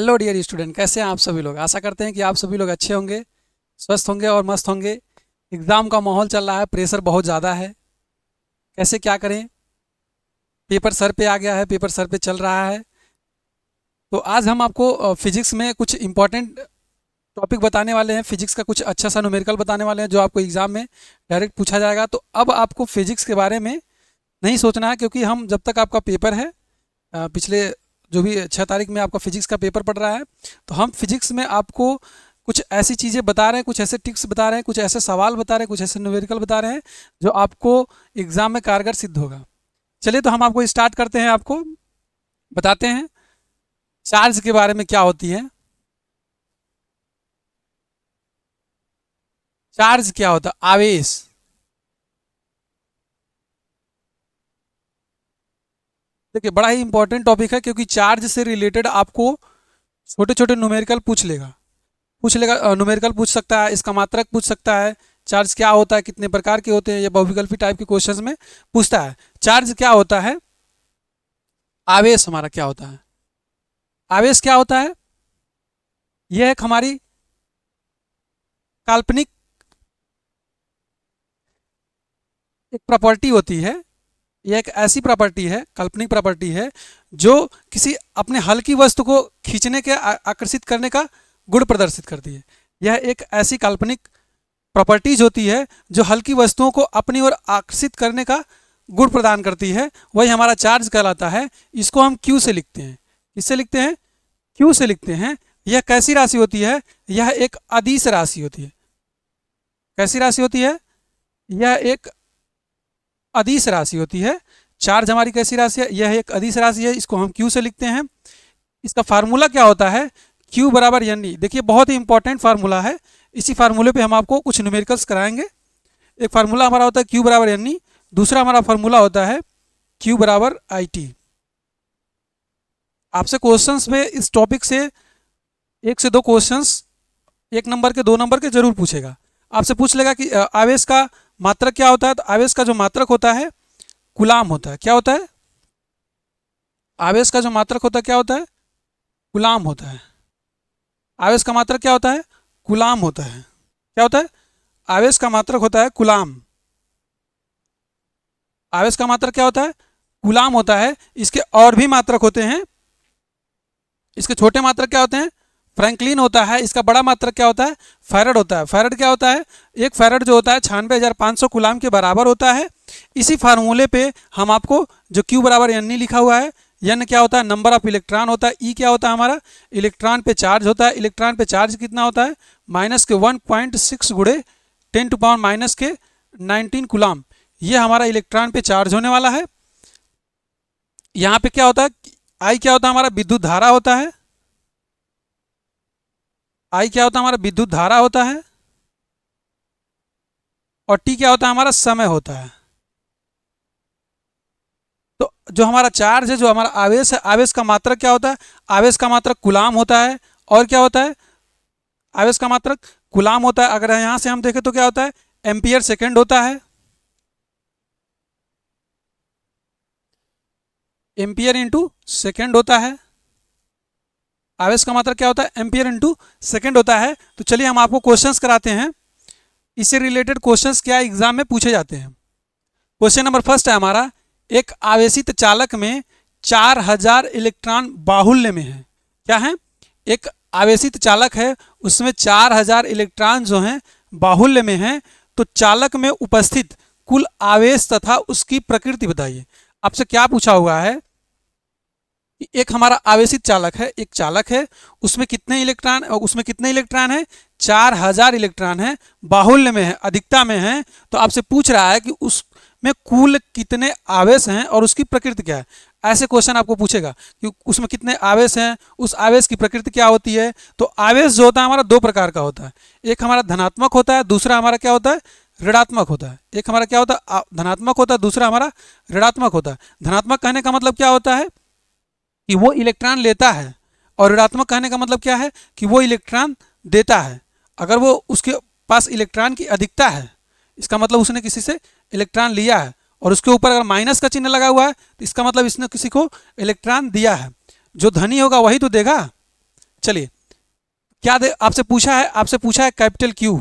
Hello dear student, कैसे हैं आप सभी लोग। आशा करते हैं कि आप सभी लोग अच्छे होंगे, स्वस्थ होंगे और मस्त होंगे। एग्ज़ाम का माहौल चल रहा है, प्रेशर बहुत ज़्यादा है। कैसे क्या करें, पेपर सर पे आ गया है, पेपर सर पे चल रहा है। तो आज हम आपको फिजिक्स में कुछ इंपॉर्टेंट टॉपिक बताने वाले हैं। फिजिक्स का कुछ अच्छा सा न्यूमेरिकल बताने वाले हैं जो आपको एग्ज़ाम में डायरेक्ट पूछा जाएगा। तो अब आपको फिजिक्स के बारे में नहीं सोचना है, क्योंकि हम जब तक आपका पेपर है, पिछले जो भी 6 तारीख में आपका फिजिक्स का पेपर पड़ रहा है, तो हम फिजिक्स में आपको कुछ ऐसी चीज़ें बता रहे हैं, कुछ ऐसे टिप्स बता रहे हैं, कुछ ऐसे सवाल बता रहे हैं, कुछ ऐसे न्यूमेरिकल बता रहे हैं जो आपको एग्ज़ाम में कारगर सिद्ध होगा। चलिए, तो हम आपको स्टार्ट करते हैं, आपको बताते हैं चार्ज के बारे में क्या होती है। चार्ज क्या होता है? आवेश। देखिए, बड़ा ही इंपॉर्टेंट टॉपिक है, क्योंकि चार्ज से रिलेटेड आपको छोटे छोटे न्यूमेरिकल पूछ लेगा। न्यूमेरिकल पूछ सकता है, इसका मात्रक पूछ सकता है, चार्ज क्या होता है, कितने प्रकार के होते हैं, ये बहुविकल्पी टाइप के क्वेश्चंस में पूछता है। चार्ज क्या होता है? आवेश हमारा क्या होता है? आवेश क्या होता है? यह एक हमारी काल्पनिक एक प्रॉपर्टी होती है। यह एक ऐसी प्रॉपर्टी है, काल्पनिक प्रॉपर्टी है, जो किसी अपने हल्की वस्तु को खींचने के आकर्षित करने का गुण प्रदर्शित करती है। यह एक ऐसी काल्पनिक प्रॉपर्टीज होती है जो हल्की वस्तुओं को अपनी ओर आकर्षित करने का गुण प्रदान करती है। वही हमारा चार्ज कहलाता है। इसको हम क्यू से लिखते हैं। किससे लिखते हैं? क्यू से लिखते हैं। यह कैसी राशि होती है? यह एक अदिश राशि होती है। कैसी राशि होती है? यह एक अदिश राशि होती है। चार्ज हमारी कैसी राशि है? यह एक अदिश राशि है। इसको हम क्यू से लिखते हैं। इसका फार्मूला क्या होता है? क्यू बराबर एन ई। देखिए, बहुत ही इंपॉर्टेंट फार्मूला है। इसी फार्मूले पे हम आपको कुछ न्यूमेरिकल्स कराएंगे। एक फार्मूला हमारा होता है क्यू बराबर एन ई, दूसरा हमारा फार्मूला होता है क्यू बराबर आई टी। आपसे क्वेश्चंस में इस टॉपिक से 1 से 2 क्वेश्चंस, 1 नंबर के 2 नंबर के जरूर पूछेगा। आपसे पूछ लेगा कि आवेश का मात्रक क्या होता है। तो आवेश का जो मात्रक होता है गुलाम होता है। क्या होता है? आवेश का जो मात्रक होता है क्या होता है? गुलाम होता है। आवेश का मात्रक क्या होता है? गुलाम होता है। क्या होता है? आवेश का मात्रक होता है कूलाम। आवेश का मात्रक क्या होता है? कूलाम होता है। इसके और भी मात्रक होते हैं। इसके छोटे मात्रक क्या होते हैं? फ्रैंकलिन होता है। इसका बड़ा मात्रक क्या होता है? फैरड होता है। फैरड क्या होता है? एक फैरड जो होता है 96,500 कूलाम के बराबर होता है। इसी फार्मूले पे हम आपको जो क्यू बराबर एन लिखा हुआ है, एन क्या होता है? नंबर ऑफ इलेक्ट्रॉन होता है। ई क्या होता है? हमारा इलेक्ट्रॉन पे चार्ज होता है। इलेक्ट्रॉन पे चार्ज कितना होता है? -1.6 गुणे 10⁻⁻19 कूलाम। ये हमारा इलेक्ट्रॉन पे चार्ज होने वाला है। यहाँ पे क्या होता है? आई क्या होता है? हमारा विद्युत धारा होता है। आई क्या होता है? हमारा विद्युत धारा होता है। और टी क्या होता है? हमारा समय होता है। तो जो हमारा चार्ज है, जो हमारा आवेश है, आवेश का मात्रक क्या होता है? आवेश का मात्रक कूलाम होता है। और क्या होता है? आवेश का मात्रक कूलाम होता है। अगर यहां से हम देखें तो क्या होता है? एम्पियर सेकेंड होता है। एम्पियर इंटू सेकेंड होता है। आवेश का मात्रक क्या होता है? एम्पियर इंटू सेकेंड होता है। तो चलिए, हम आपको क्वेश्चंस कराते हैं। इससे रिलेटेड क्वेश्चंस क्या एग्जाम में पूछे जाते हैं। क्वेश्चन नंबर फर्स्ट है हमारा, एक आवेशित चालक में 4000 इलेक्ट्रॉन बाहुल्य में है। क्या है? एक आवेशित चालक है, उसमें 4000 इलेक्ट्रॉन जो हैं बाहुल्य में हैं। तो चालक में उपस्थित कुल आवेश तथा उसकी प्रकृति बताइए। आपसे क्या पूछा हुआ है? एक हमारा आवेशित चालक है, एक चालक है, उसमें कितने इलेक्ट्रॉन है? 4000 इलेक्ट्रॉन है, बाहुल्य में है, अधिकता में है। तो आपसे पूछ रहा है कि उसमें कुल कितने आवेश हैं और उसकी प्रकृति क्या है। ऐसे क्वेश्चन आपको पूछेगा कि उसमें कितने आवेश हैं, उस आवेश की प्रकृति क्या होती है। तो आवेश जो होता है हमारा 2 प्रकार का होता है। एक हमारा धनात्मक होता है, दूसरा हमारा क्या होता है? ऋणात्मक होता है। एक हमारा क्या होता है? धनात्मक होता है, दूसरा हमारा ऋणात्मक होता है। धनात्मक कहने का मतलब क्या होता है? कि वो इलेक्ट्रॉन लेता है। और ऋणात्मक कहने का मतलब क्या है? कि वो इलेक्ट्रॉन देता है। अगर वो उसके पास इलेक्ट्रॉन की अधिकता है, इसका मतलब उसने किसी से इलेक्ट्रॉन लिया है। और उसके ऊपर अगर माइनस का चिन्ह लगा हुआ है, तो इसका मतलब इसने किसी को इलेक्ट्रॉन दिया है। जो धनी होगा वही तो देगा, चलिए, क्या दे आपसे पूछा है कैपिटल क्यू।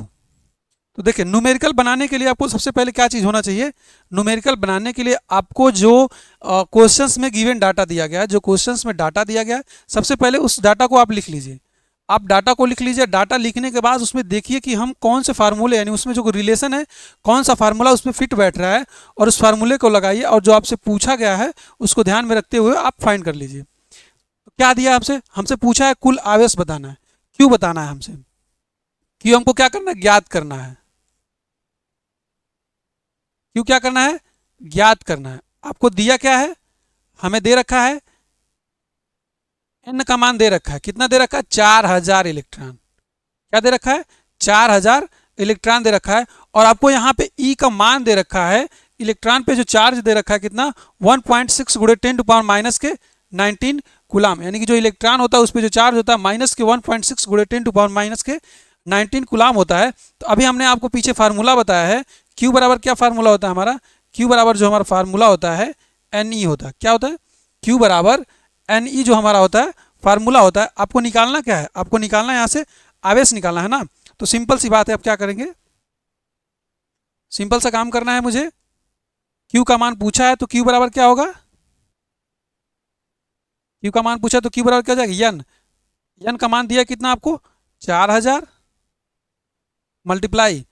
तो देखिए, न्यूमेरिकल बनाने के लिए आपको सबसे पहले क्या चीज़ होना चाहिए। न्यूमेरिकल बनाने के लिए आपको जो क्वेश्चंस में गिवन डाटा दिया गया है, जो क्वेश्चंस में डाटा दिया गया है, सबसे पहले उस डाटा को आप लिख लीजिए। आप डाटा को लिख लीजिए। डाटा लिखने के बाद उसमें देखिए कि हम कौन से फार्मूले, यानी उसमें जो रिलेशन है, कौन सा फार्मूला उसमें फिट बैठ रहा है, और उस फार्मूले को लगाइए, और जो आपसे पूछा गया है उसको ध्यान में रखते हुए आप फाइंड कर लीजिए। तो क्या दिया आपसे, हमसे पूछा है कुल आवेश बताना है, क्यों बताना है हमसे, क्यों हमको क्या करना है, ज्ञात करना है। क्यों क्या करना है, ज्ञात करना है। आपको दिया क्या है, हमें दे रखा है n का मान दे रखा है, कितना दे रखा है, 4000 इलेक्ट्रॉन। क्या दे रखा है, 4000 इलेक्ट्रॉन दे रखा है। और आपको यहाँ पे E का मान दे रखा है, इलेक्ट्रॉन पे जो चार्ज दे रखा है कितना, 1.6 गुणे 10 के 19 कूलाम, यानी कि जो इलेक्ट्रॉन होता है उस पर जो चार्ज होता है माइनस के 1.6 गुणे 10 के 19 कूलाम होता है। तो अभी हमने आपको पीछे फार्मूला बताया है, Q बराबर क्या फार्मूला होता है हमारा, Q बराबर जो हमारा फार्मूला होता है Ne होता है। क्या होता है, Q बराबर Ne जो हमारा होता है फार्मूला होता है। आपको निकालना क्या है, आपको निकालना है यहाँ से आवेश निकालना है ना। तो सिंपल सी बात है, आप क्या करेंगे, सिंपल सा काम करना है मुझे। Q का मान पूछा है तो Q बराबर क्या होगा, Q का मान पूछा है तो Q बराबर क्या हो जाएगा, n का मान दिया कितना आपको, 4000 मल्टीप्लाई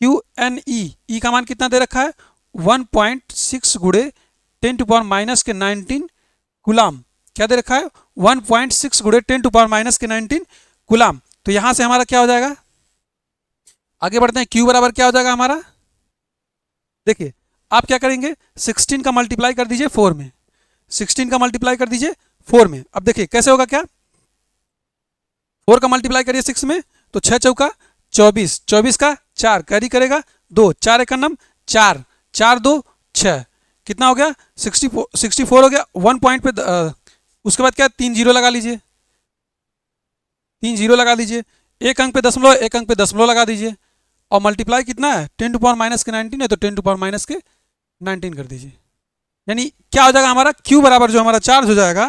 E का मान कितना दे रखा है, 1.6 गुणे 10 के 19 कूलाम। क्या दे रखा है, 1.6 गुणे 10 के 19 कूलाम। तो यहां से हमारा क्या हो जाएगा, आगे बढ़ते हैं। Q बराबर क्या हो जाएगा हमारा, देखिए आप क्या करेंगे, 16 का मल्टीप्लाई कर दीजिए 4 में, 16 का मल्टीप्लाई कर दीजिए 4 में। अब देखिए कैसे होगा, क्या 4 का मल्टीप्लाई करिए 6 में, तो 6 चौका 24, 24 का 4 कैरी करेगा 2, 4 एक नम 4, 4 2 6, कितना हो गया 64 हो गया। 1 पॉइंट पे उसके बाद क्या, 3 जीरो लगा लीजिए, 3 जीरो लगा दीजिए, एक अंक पे दशमलव, एक अंक पे दशमलव लगा दीजिए, और मल्टीप्लाई कितना है 10 के 19 है, तो 10 के 19 कर दीजिए। यानी क्या हो जाएगा हमारा, Q बराबर जो हमारा चार्ज हो जाएगा,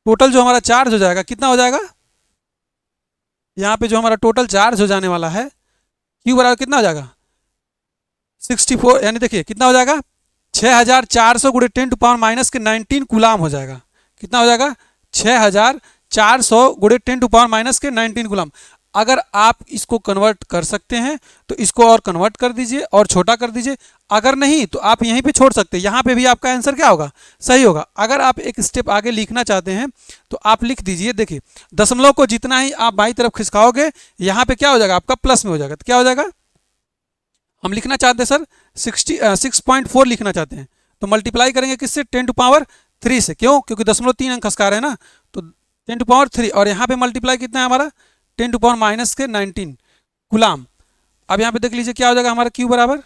टोटल जो हमारा चार्ज हो जाएगा कितना हो जाएगा, यहाँ पे जो हमारा टोटल चार्ज हो जाने वाला है Q बराबर कितना हो जाएगा 64, यानी देखिए कितना हो जाएगा 6400 गुणे 10 के 19 कूलाम हो जाएगा। कितना हो जाएगा 6400 गुणे 10 के 19 कूलाम। अगर आप इसको कन्वर्ट कर सकते हैं तो इसको और कन्वर्ट कर दीजिए और छोटा कर दीजिए, अगर नहीं तो आप यहीं पे छोड़ सकते हैं। यहाँ पे भी आपका आंसर क्या होगा, सही होगा। अगर आप एक स्टेप आगे लिखना चाहते हैं तो आप लिख दीजिए, देखिए दशमलव को जितना ही आप बाईं तरफ खिसकाओगे यहाँ पे क्या हो जाएगा आपका प्लस में हो जाएगा। तो क्या हो जाएगा, हम लिखना चाहते हैं सर 6.4 लिखना चाहते हैं, तो मल्टीप्लाई करेंगे किससे, 10 3 से। क्यों, क्योंकि दशमलव 3 अंक खसका रहे हैं ना, तो 10 3, और यहाँ पे मल्टीप्लाई कितना है हमारा 10 के 19 गुलाम। अब यहाँ पे देख लीजिए क्या हो जाएगा हमारा Q बराबर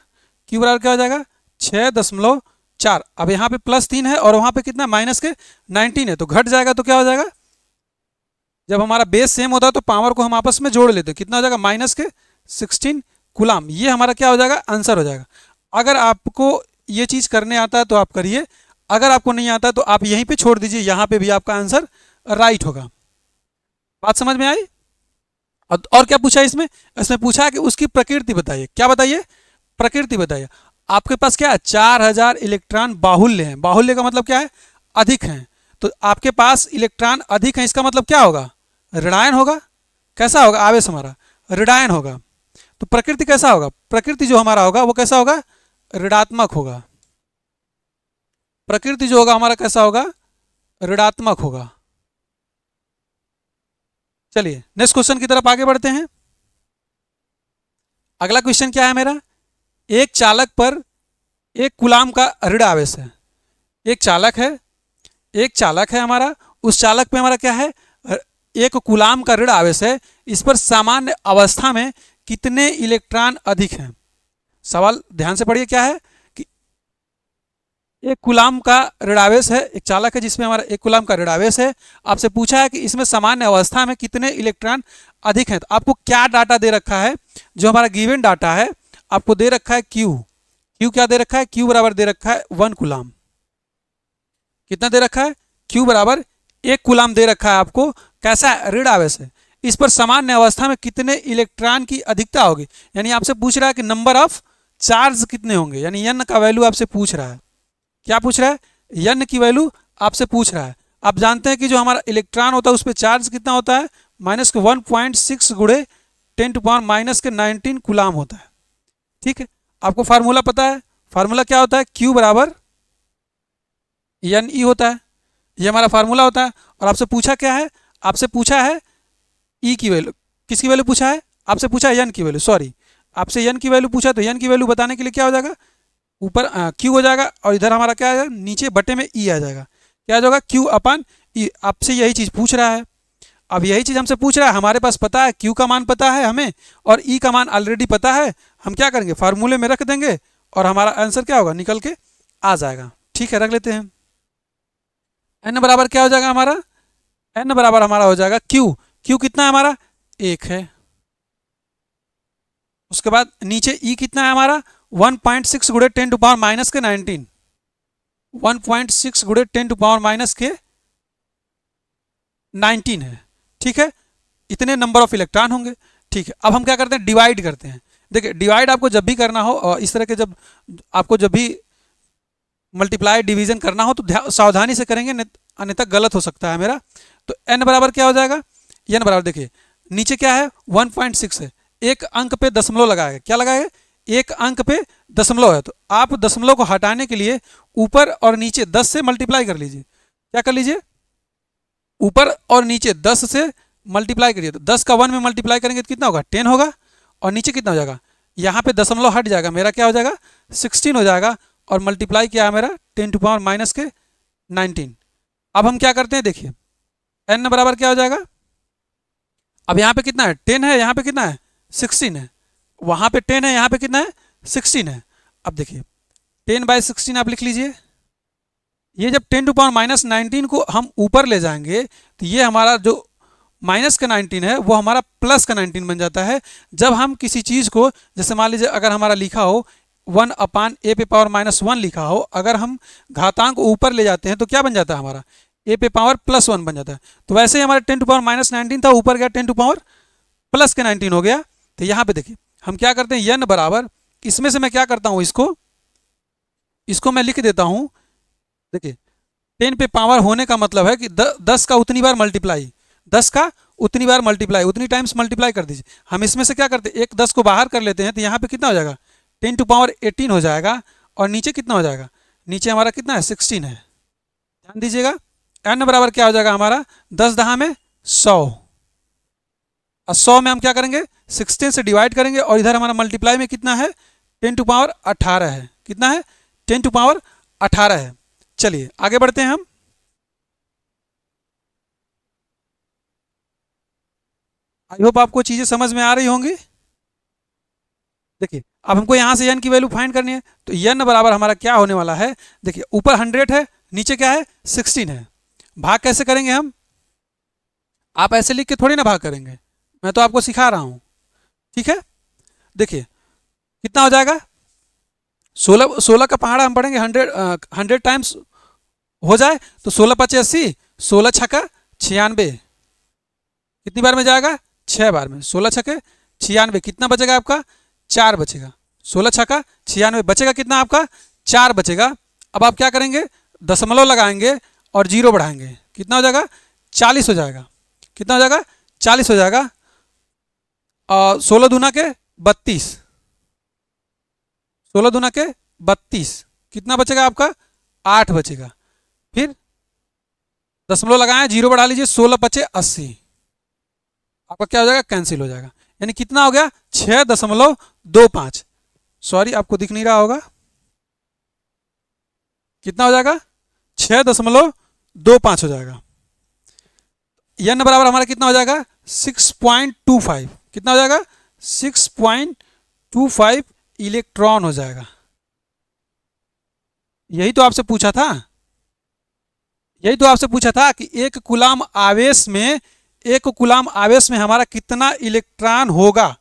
क्या हो जाएगा 6.4। अब यहाँ पे +3 है और वहाँ पे कितना माइनस के 19 है, तो घट जाएगा। तो क्या हो जाएगा, जब हमारा बेस सेम होता है तो पावर को हम आपस में जोड़ लेते हैं, कितना हो जाएगा -16 गुलाम। ये हमारा क्या हो जाएगा, आंसर हो जाएगा। अगर आपको ये चीज़ करने आता है तो आप करिए, अगर आपको नहीं आता तो आप यहीं पे छोड़ दीजिए, यहाँ पे भी आपका आंसर राइट होगा। बात समझ में आई। और क्या पूछा है इसमें पूछा है कि उसकी प्रकृति बताइए। क्या बताइए, प्रकृति बताइए। आपके पास क्या है 4000 इलेक्ट्रॉन बाहुल्य हैं। बाहुल्य का मतलब क्या है, अधिक हैं। तो आपके पास इलेक्ट्रॉन अधिक हैं, इसका मतलब क्या होगा, ऋणायन होगा। कैसा होगा आवेश हमारा, ऋणायन होगा। तो प्रकृति कैसा होगा, प्रकृति जो हमारा होगा वो कैसा होगा, ऋणात्मक होगा। प्रकृति जो होगा हमारा कैसा होगा, ऋणात्मक होगा। चलिए नेक्स्ट क्वेश्चन की तरफ आगे बढ़ते हैं। अगला क्वेश्चन क्या है मेरा, एक चालक पर 1 कूलाम का ऋण आवेश है। एक चालक है हमारा, उस चालक पे हमारा क्या है 1 कूलाम का ऋण आवेश है। इस पर सामान्य अवस्था में कितने इलेक्ट्रॉन अधिक हैं। सवाल ध्यान से पढ़िए, क्या है कि 1 कूलाम का ऋणावेश है, एक चालक है जिसमें हमारा 1 कूलाम का ऋणावेश है। आपसे पूछा है कि इसमें सामान्य अवस्था में कितने इलेक्ट्रॉन अधिक हैं। तो आपको क्या डाटा दे रखा है, जो हमारा गिवन डाटा है आपको दे रखा है Q क्या दे रखा है, Q बराबर दे रखा है 1 कूलाम। कितना दे रखा है, Q बराबर 1 कूलाम दे रखा है आपको, कैसा है, ऋण आवेश है। इस पर सामान्य अवस्था में कितने इलेक्ट्रॉन की अधिकता होगी, यानी आपसे पूछ रहा है कि नंबर ऑफ चार्ज कितने होंगे, यानी n का वैल्यू आपसे पूछ रहा है। क्या पूछ रहा है, n की वैल्यू आपसे पूछ रहा है। आप जानते हैं कि जो हमारा इलेक्ट्रॉन होता है उस पर चार्ज कितना होता है, -1.6 गुणे 10⁻⁻⁹ कूलाम होता है। ठीक है, आपको फार्मूला पता है, फार्मूला क्या होता है, Q बराबर NE होता है, ये हमारा फार्मूला होता है। और आपसे पूछा क्या है, आपसे पूछा है E की वैल्यू, किसकी वैल्यू पूछा है, आपसे पूछा है N की वैल्यू, सॉरी आपसे N की वैल्यू पूछा, तो N की वैल्यू बताने के लिए क्या हो जाएगा, ऊपर Q हो जाएगा और इधर हमारा क्या आ जाएगा, नीचे बटे में E आ जाएगा। क्या आ जाएगा, Q अपन E। आपसे यही चीज़ पूछ रहा है। अब यही चीज़ हमसे पूछ रहा है, हमारे पास पता है Q का मान पता है हमें और E का मान ऑलरेडी पता है। हम क्या करेंगे, फार्मूले में रख देंगे और हमारा आंसर क्या होगा, निकल के आ जाएगा। ठीक है, रख लेते हैं। n बराबर क्या हो जाएगा हमारा, n बराबर हमारा हो जाएगा Q। Q कितना है हमारा, 1 है। उसके बाद नीचे E कितना है हमारा, 1.6 गुणे 10⁻⁻⁹ 1.6 गुणे 10⁻⁻⁹ है। ठीक है, इतने नंबर ऑफ इलेक्ट्रॉन होंगे। ठीक है, अब हम क्या करते हैं, डिवाइड करते हैं। देखिए डिवाइड आपको जब भी करना हो और इस तरह के जब आपको जब भी मल्टीप्लाई डिवीजन करना हो तो सावधानी से करेंगे, अन्यथा गलत हो सकता है मेरा। तो n बराबर क्या हो जाएगा, n बराबर देखिए नीचे क्या है 1.6 है, एक अंक पे दशमलव लगाएगा, क्या लगाएगा, एक अंक पे दशमलव है, तो आप दशमलव को हटाने के लिए ऊपर और नीचे 10 से मल्टीप्लाई कर लीजिए। क्या कर लीजिए, ऊपर और नीचे 10 से मल्टीप्लाई करिए, तो 10 का 1 में मल्टीप्लाई करेंगे तो कितना होगा, 10 होगा। और नीचे कितना हो जाएगा, यहाँ पे दशमलव हट जाएगा, मेरा क्या हो जाएगा 16 हो जाएगा। और मल्टीप्लाई किया है मेरा 10⁻⁻⁹। अब हम क्या करते हैं, देखिए n बराबर क्या हो जाएगा, अब यहाँ पे कितना है 10 है, यहाँ पे कितना है 16 है, वहाँ पे 10 है, यहाँ पे कितना है 16 है। अब देखिए 10/16 आप लिख लीजिए। ये जब 10⁻⁻⁹ को हम ऊपर ले जाएंगे तो ये हमारा जो माइनस का 19 है वो हमारा प्लस का 19 बन जाता है। जब हम किसी चीज़ को, जैसे मान लीजिए अगर हमारा लिखा हो 1/a⁻⁻1 लिखा हो, अगर हम घातांक ऊपर ले जाते हैं तो क्या बन जाता है हमारा, a⁻+1 बन जाता है। तो वैसे ही हमारा 10⁻⁻19 था, ऊपर गया 10⁻+19 हो गया। तो यहाँ पे देखिए हम क्या करते हैं, n बराबर, इसमें से मैं क्या करता हूँ, इसको मैं लिख देता हूँ। देखिए 10 पे पावर होने का मतलब है कि 10 का उतनी बार मल्टीप्लाई, 10 का उतनी बार मल्टीप्लाई, उतनी टाइम्स मल्टीप्लाई कर दीजिए। हम इसमें से क्या करते हैं, एक 10 को बाहर कर लेते हैं, तो यहाँ पे कितना हो जाएगा 10⁻18 हो जाएगा। और नीचे कितना हो जाएगा, नीचे हमारा कितना है 16 है। ध्यान दीजिएगा n बराबर क्या हो जाएगा हमारा, 10 में 100, और 100 में हम क्या करेंगे 16 से डिवाइड करेंगे, और इधर हमारा मल्टीप्लाई में कितना है 10⁻18 है, कितना है 10⁻18 है। चलिए आगे बढ़ते हैं हम। आई होप आपको चीज़ें समझ में आ रही होंगी। देखिए अब हमको यहाँ से n की वैल्यू फाइंड करनी है, तो n बराबर हमारा क्या होने वाला है, देखिए ऊपर 100 है, नीचे क्या है 16 है। भाग कैसे करेंगे हम, आप ऐसे लिख के थोड़ी ना भाग करेंगे, मैं तो आपको सिखा रहा हूँ। ठीक है, देखिए कितना हो जाएगा, 16 का पहाड़ा हम पढ़ेंगे 100 टाइम्स हो जाए तो 16×5 = 80, 16×6 = 96, कितनी बार में जाएगा 6 बार में, 16×6 = 96, कितना बचेगा आपका 4 बचेगा, 16×6 = 96, बचेगा कितना आपका 4 बचेगा। अब आप क्या करेंगे, दशमलव लगाएंगे और जीरो बढ़ाएंगे, कितना हो जाएगा 40 हो जाएगा, कितना हो जाएगा 40 हो जाएगा। और 16 दूना के 32, 16 दूना के 32, कितना बचेगा आपका 8 बचेगा। फिर दशमलव लगाएं, जीरो बढ़ा लीजिए, 16×5 = 80, आपका क्या हो जाएगा कैंसिल हो जाएगा। यानी कितना हो गया 6.25, सॉरी आपको दिख नहीं रहा होगा, कितना हो जाएगा 6.25 हो जाएगा। n बराबर हमारा कितना हो जाएगा 6.25, कितना हो जाएगा 6.25 इलेक्ट्रॉन हो जाएगा। यही तो आपसे पूछा था, यही तो आपसे पूछा था कि एक कूलाम आवेश में हमारा कितना इलेक्ट्रॉन होगा।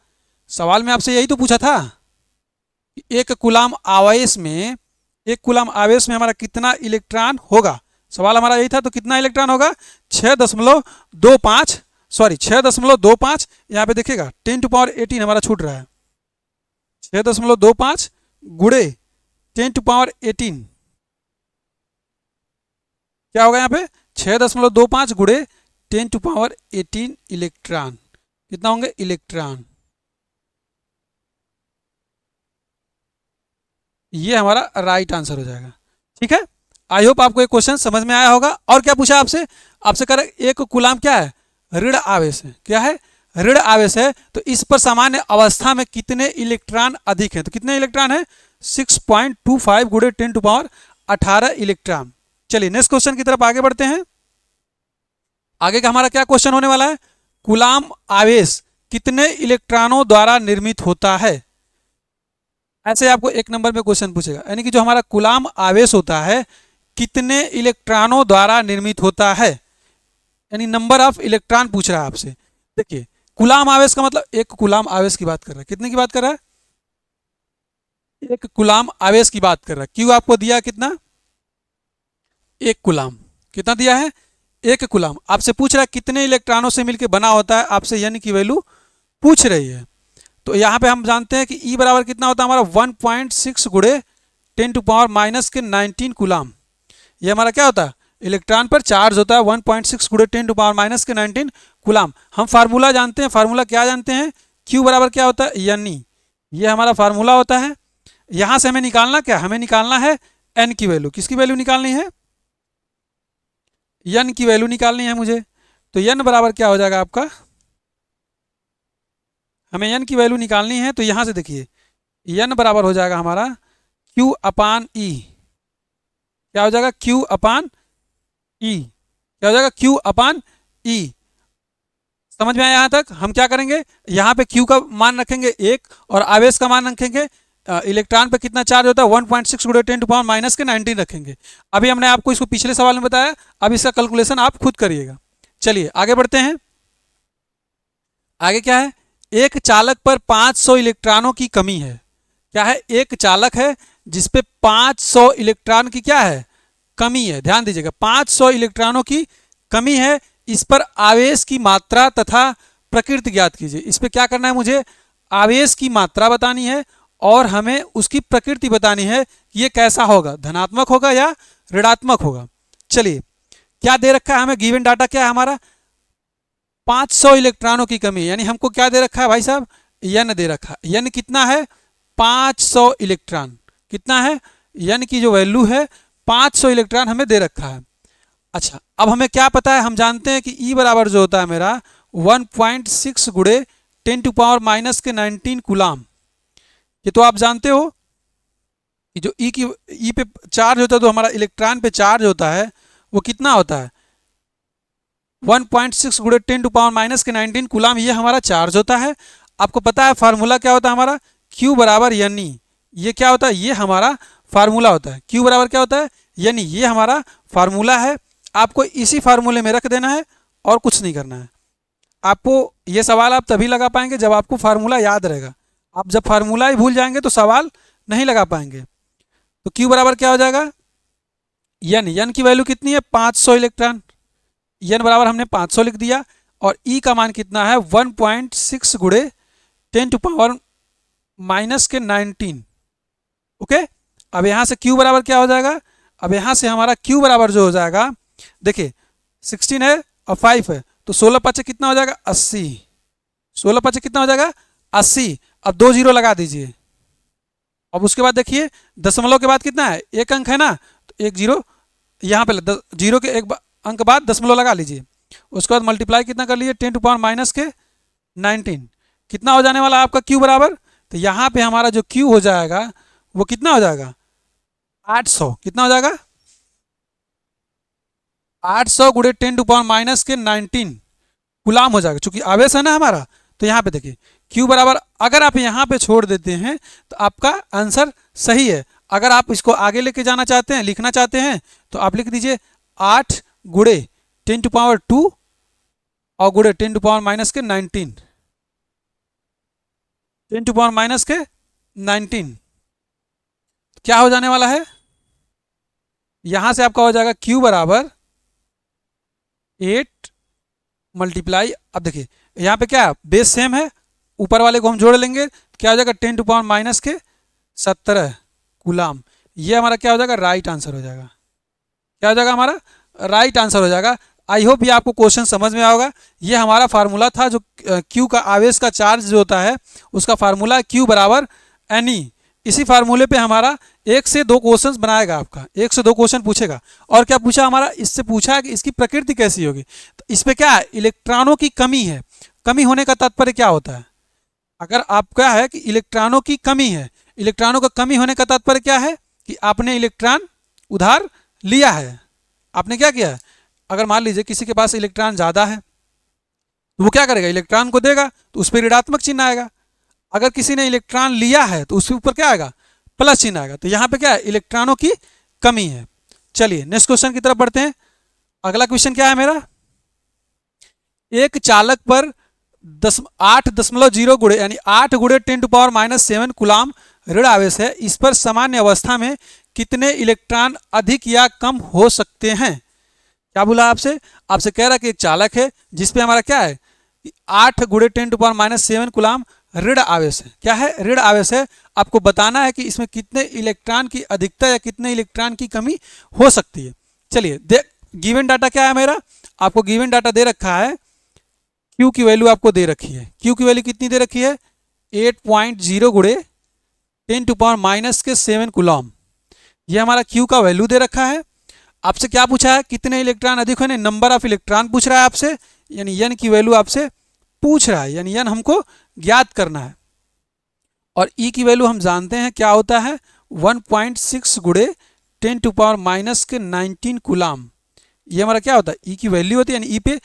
सवाल में आपसे यही तो पूछा था कि एक कूलाम आवेश में हमारा कितना इलेक्ट्रॉन होगा। सवाल हमारा यही था। तो कितना इलेक्ट्रॉन होगा? 6.25, सॉरी 6.25, यहाँ पे देखिएगा 10⁻18 हमारा छूट रहा है। 6.25 गुणे 10⁻18 क्या होगा यहाँ पे? 6.25 गुणे 10⁻18 इलेक्ट्रॉन। कितना होंगे इलेक्ट्रॉन? ये हमारा राइट आंसर हो जाएगा। ठीक है, आई होप आपको ये क्वेश्चन समझ में आया होगा। और क्या पूछा आपसे? आपसे कह रहे एक कूलाम क्या है? ऋण आवेश है। क्या है? ऋण आवेश है। तो इस पर सामान्य अवस्था में कितने इलेक्ट्रॉन अधिक है? तो कितने इलेक्ट्रॉन है? 6.25 गुणे 10⁻18 इलेक्ट्रॉन। चलिए नेक्स्ट क्वेश्चन की तरफ आगे बढ़ते हैं। आगे का हमारा क्या क्वेश्चन होने वाला है? कूलाम आवेश कितने इलेक्ट्रॉनों द्वारा निर्मित होता है? ऐसे आपको एक नंबर में क्वेश्चन पूछेगा, यानी कि जो हमारा कूलाम आवेश होता है कितने इलेक्ट्रॉनों द्वारा निर्मित होता है, यानी नंबर ऑफ इलेक्ट्रॉन पूछ रहा है आपसे। देखिए कूलाम आवेश का मतलब एक कूलाम आवेश की बात कर रहा है। कितने की बात कर रहा है? एक कूलाम आवेश की बात कर रहा है। क्यों आपको दिया कितना? एक कूलाम। कितना दिया है? एक कूलाम। आपसे पूछ रहा है कितने इलेक्ट्रॉनों से मिलकर बना होता है, आपसे यानी की वैल्यू पूछ रही है। तो यहाँ पे हम जानते हैं कि E बराबर कितना होता है हमारा? 1.6 गुणे 10⁻⁻19 कूलाम। ये हमारा क्या होता है? इलेक्ट्रॉन पर चार्ज होता है 1.6 गुणे 10⁻⁻19 कूलाम। हम फार्मूला जानते हैं। फार्मूला क्या जानते हैं? Q बराबर क्या होता है? यानी ये हमारा फार्मूला होता है। यहाँ से हमें निकालना क्या? हमें निकालना है N की वैल्यू। किसकी वैल्यू निकालनी है? N की वैल्यू निकालनी है मुझे। तो N बराबर क्या हो जाएगा आपका? हमें N की वैल्यू निकालनी है। तो यहाँ से देखिए N बराबर हो जाएगा हमारा Q अपान E। क्या हो जाएगा? Q अपान E। क्या हो जाएगा? Q अपान E। समझ में आया यहाँ तक? हम क्या करेंगे, यहाँ पे Q का मान रखेंगे 1 और आवेश का मान रखेंगे इलेक्ट्रॉन पे कितना चार्ज होता है 1.6 गुणे 10⁻⁻19 रखेंगे। अभी हमने आपको इसको पिछले सवाल में बताया। अब इसका कैलकुलेशन आप खुद करिएगा। चलिए आगे बढ़ते हैं। आगे क्या है? एक चालक पर 500 इलेक्ट्रॉनों की कमी है। क्या है? एक चालक है जिसपे 500 इलेक्ट्रॉन की क्या है? कमी है। ध्यान दीजिएगा 500 इलेक्ट्रॉनों की कमी है। इस पर आवेश की मात्रा तथा प्रकृति ज्ञात कीजिए। इस पर क्या करना है? मुझे आवेश की मात्रा बतानी है और हमें उसकी प्रकृति बतानी है कि ये कैसा होगा, धनात्मक होगा या ऋणात्मक होगा। चलिए क्या दे रखा है हमें? गिवन डाटा क्या है हमारा? 500 इलेक्ट्रॉनों की कमी, यानी हमको क्या दे रखा है भाई साहब? N दे रखा है। N कितना है? 500 इलेक्ट्रॉन। कितना है? N की जो वैल्यू है 500 इलेक्ट्रॉन हमें दे रखा है। अच्छा अब हमें क्या पता है? हम जानते हैं कि E बराबर जो होता है मेरा 1.6 गुणे 10⁻⁻19 कूलाम। ये तो आप जानते हो कि जो E पे चार्ज होता है, तो हमारा इलेक्ट्रॉन पे चार्ज होता है वो कितना होता है? 1.6 गुणे 10⁻⁻19 कूलाम। ये हमारा चार्ज होता है। आपको पता है फार्मूला क्या होता है हमारा? Q बराबर यानी ये क्या होता है? ये हमारा फार्मूला होता है। Q बराबर क्या होता है? यानी ये हमारा फार्मूला है। आपको इसी फार्मूले में रख देना है और कुछ नहीं करना है। आपको ये सवाल आप तभी लगा पाएंगे जब आपको फार्मूला याद रहेगा। आप जब फार्मूला ही भूल जाएंगे तो सवाल नहीं लगा पाएंगे। तो Q बराबर क्या हो जाएगा? N की वैल्यू कितनी है? 500 इलेक्ट्रॉन। N बराबर हमने 500 लिख दिया और E का मान कितना है? 1.6 गुणे 10⁻⁻19। ओके, अब यहाँ से Q बराबर क्या हो जाएगा? अब यहाँ से हमारा Q बराबर जो हो जाएगा, देखिए 16 है और 5 है तो 16 5 कितना हो जाएगा? 80। 16 5 कितना हो जाएगा? 80। अब 2 जीरो लगा दीजिए। अब उसके बाद देखिए दशमलव के बाद कितना है? एक अंक है ना, तो एक जीरो यहाँ पे जीरो के एक अंक बाद दशमलव लगा लीजिए। उसके बाद मल्टीप्लाई कितना कर लीजिए? 10⁻⁻19। कितना हो जाने वाला आपका Q बराबर? तो यहाँ पे हमारा जो Q हो जाएगा वो कितना हो जाएगा? 800। कितना हो जाएगा? 800 गुणे 10⁻⁻19 गुलाम हो जाएगा। चूंकि आवेश है ना हमारा, तो यहाँ पे देखिए Q बराबर, अगर आप यहाँ पे छोड़ देते हैं तो आपका आंसर सही है। अगर आप इसको आगे लेके जाना चाहते हैं, लिखना चाहते हैं, तो आप लिख दीजिए 8 गुणे 10⁻2 और गुणे 10⁻⁻19। 10⁻⁻19 क्या हो जाने वाला है? यहां से आपका हो जाएगा Q बराबर 8 मल्टीप्लाई, अब देखिए यहाँ पे क्या बेस सेम है, ऊपर वाले को हम जोड़ लेंगे, क्या हो जाएगा 10 टू पावर माइनस के 17 कूलाम। ये हमारा क्या हो जाएगा, राइट आंसर हो जाएगा। क्या हो जाएगा, हमारा राइट आंसर हो जाएगा। आई होप ये आपको क्वेश्चन समझ में आएगा। ये हमारा फार्मूला था, जो क्यू का आवेश का चार्ज जो होता है उसका फार्मूला क्यू बराबर एन ई। इसी फार्मूले पे हमारा 1 से 2 क्वेश्चंस बनाएगा, आपका 1 से 2 क्वेश्चन पूछेगा। और क्या पूछा हमारा, इससे पूछा है कि इसकी प्रकृति कैसी होगी। तो इस पे क्या है, इलेक्ट्रॉनों की कमी है। कमी होने का तात्पर्य क्या होता है, अगर आप क्या है कि इलेक्ट्रॉनों की कमी है, इलेक्ट्रॉनों का कमी होने का तात्पर्य क्या है कि आपने इलेक्ट्रॉन उधार लिया है। आपने क्या किया है, अगर मान लीजिए किसी के पास इलेक्ट्रॉन ज़्यादा है तो वो क्या करेगा, इलेक्ट्रॉन को देगा, तो उस पर ऋणात्मक चिन्ह आएगा। अगर किसी ने इलेक्ट्रॉन लिया है तो उसके ऊपर क्या आएगा, प्लस चिन्ह आएगा। तो यहाँ पे क्या है, इलेक्ट्रॉनों की कमी है। चलिए नेक्स्ट क्वेश्चन की तरफ बढ़ते हैं। अगला क्वेश्चन क्या है मेरा, एक चालक पर 8.0 गुणे यानी 8 गुणे 10 टू पावर माइनस 7 कूलाम ऋण आवेश है। इस पर सामान्य अवस्था में कितने इलेक्ट्रॉन अधिक या कम हो सकते हैं। क्या बोला आपसे, आपसे कह रहा है कि एक चालक है जिसपे हमारा क्या है, 8 गुणे 10 टू पावर माइनस 7 कूलाम ऋण आवेश है। क्या है, ऋण आवेश है। आपको बताना है कि इसमें कितने इलेक्ट्रॉन की अधिकता या कितने इलेक्ट्रॉन की कमी हो सकती है। चलिए गिवन डाटा क्या है मेरा, आपको गिवन डाटा दे रखा है, क्यू की वैल्यू आपको दे रखी है। क्यू की वैल्यू कितनी दे रखी है, 8.0 गुणे 10 टू पावर माइनस के 7 कूलम। ये हमारा क्यू का वैल्यू दे रखा है। आपसे क्या पूछा है, कितने इलेक्ट्रॉन अधिक होने, नंबर ऑफ इलेक्ट्रॉन पूछ रहा है आपसे, यानी एन की वैल्यू आपसे पूछ रहा है, यानी एन हमको ज्ञात करना है। और ई की वैल्यू हम जानते हैं क्या होता है, 1.6 गुणे 10 टू पावर माइनस के 19 कूलम। ये हमारा क्या होता है, ई की वैल्यू होती है, यानी ई पे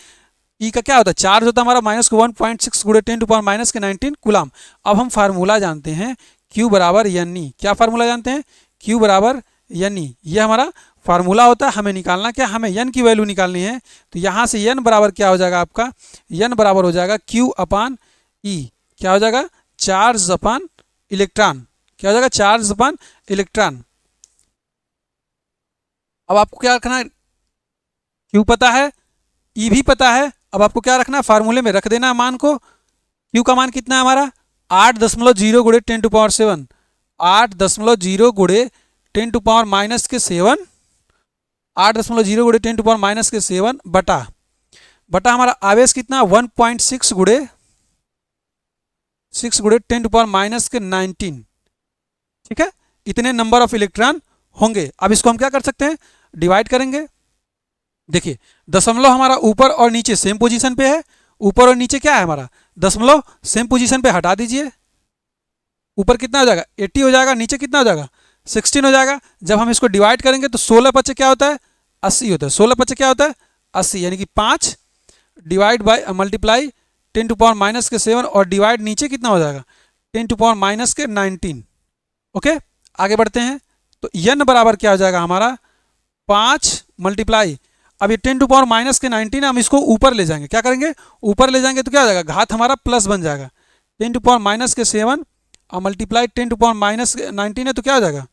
ई का क्या होता है, चार्ज होता है हमारा माइनस को 1.6 गुणे 10 टू पावर माइनस के 19 कूलम। अब हम फार्मूला जानते हैं Q बराबर एन ई। क्या फार्मूला जानते हैं, Q बराबर एन ई। ये हमारा फार्मूला होता है। हमें निकालना क्या, हमें एन की वैल्यू निकालनी है। तो यहाँ से एन बराबर क्या हो जाएगा आपका, एन बराबर हो जाएगा Q अपान ई। क्या हो जाएगा, चार्ज अपान इलेक्ट्रॉन। क्या हो जाएगा, चार्ज अपान इलेक्ट्रॉन। अब आपको क्या रखना है, Q पता है, ई भी पता है। अब आपको क्या रखना है, फार्मूले में रख देना है मान को। Q का मान कितना है हमारा, 8.0 गुणे 10 टू पावर 7, 8.0 गुणे 10 टू पावर माइनस के 7, 8.0 गुणे 10 टू पावर माइनस के 7 बटा हमारा आवेश कितना, 1.6 गुणे 10 टू पावर माइनस के 19। ठीक है, इतने नंबर ऑफ इलेक्ट्रॉन होंगे। अब इसको हम क्या कर सकते हैं, डिवाइड करेंगे। देखिए दशमलव हमारा ऊपर और नीचे सेम पोजीशन पे है, ऊपर और नीचे क्या है हमारा, दशमलव सेम पोजीशन पे हटा दीजिए। ऊपर कितना हो जाएगा, 80 हो जाएगा, नीचे कितना हो जाएगा, 16 हो जाएगा। जब हम इसको डिवाइड करेंगे तो 16 पच्चे क्या होता है, 80 होता है। 16 पच्चे क्या होता है, 80, यानी कि 5 divide by multiply 10 to power minus के 7 और डिवाइड नीचे कितना हो जाएगा, 10 टू पावर माइनस के 19। ओके, आगे बढ़ते हैं। तो एन बराबर क्या हो जाएगा हमारा, 5 मल्टीप्लाई, अब ये 10 टू पावर माइनस के 19 हम इसको ऊपर ले जाएंगे। क्या करेंगे, ऊपर ले जाएंगे तो क्या हो जाएगा, घात हमारा प्लस बन जाएगा। 10 टू पावर माइनस के 7 और मल्टीप्लाई 10 टू पावर माइनस 19 है तो क्या हो जाएगा,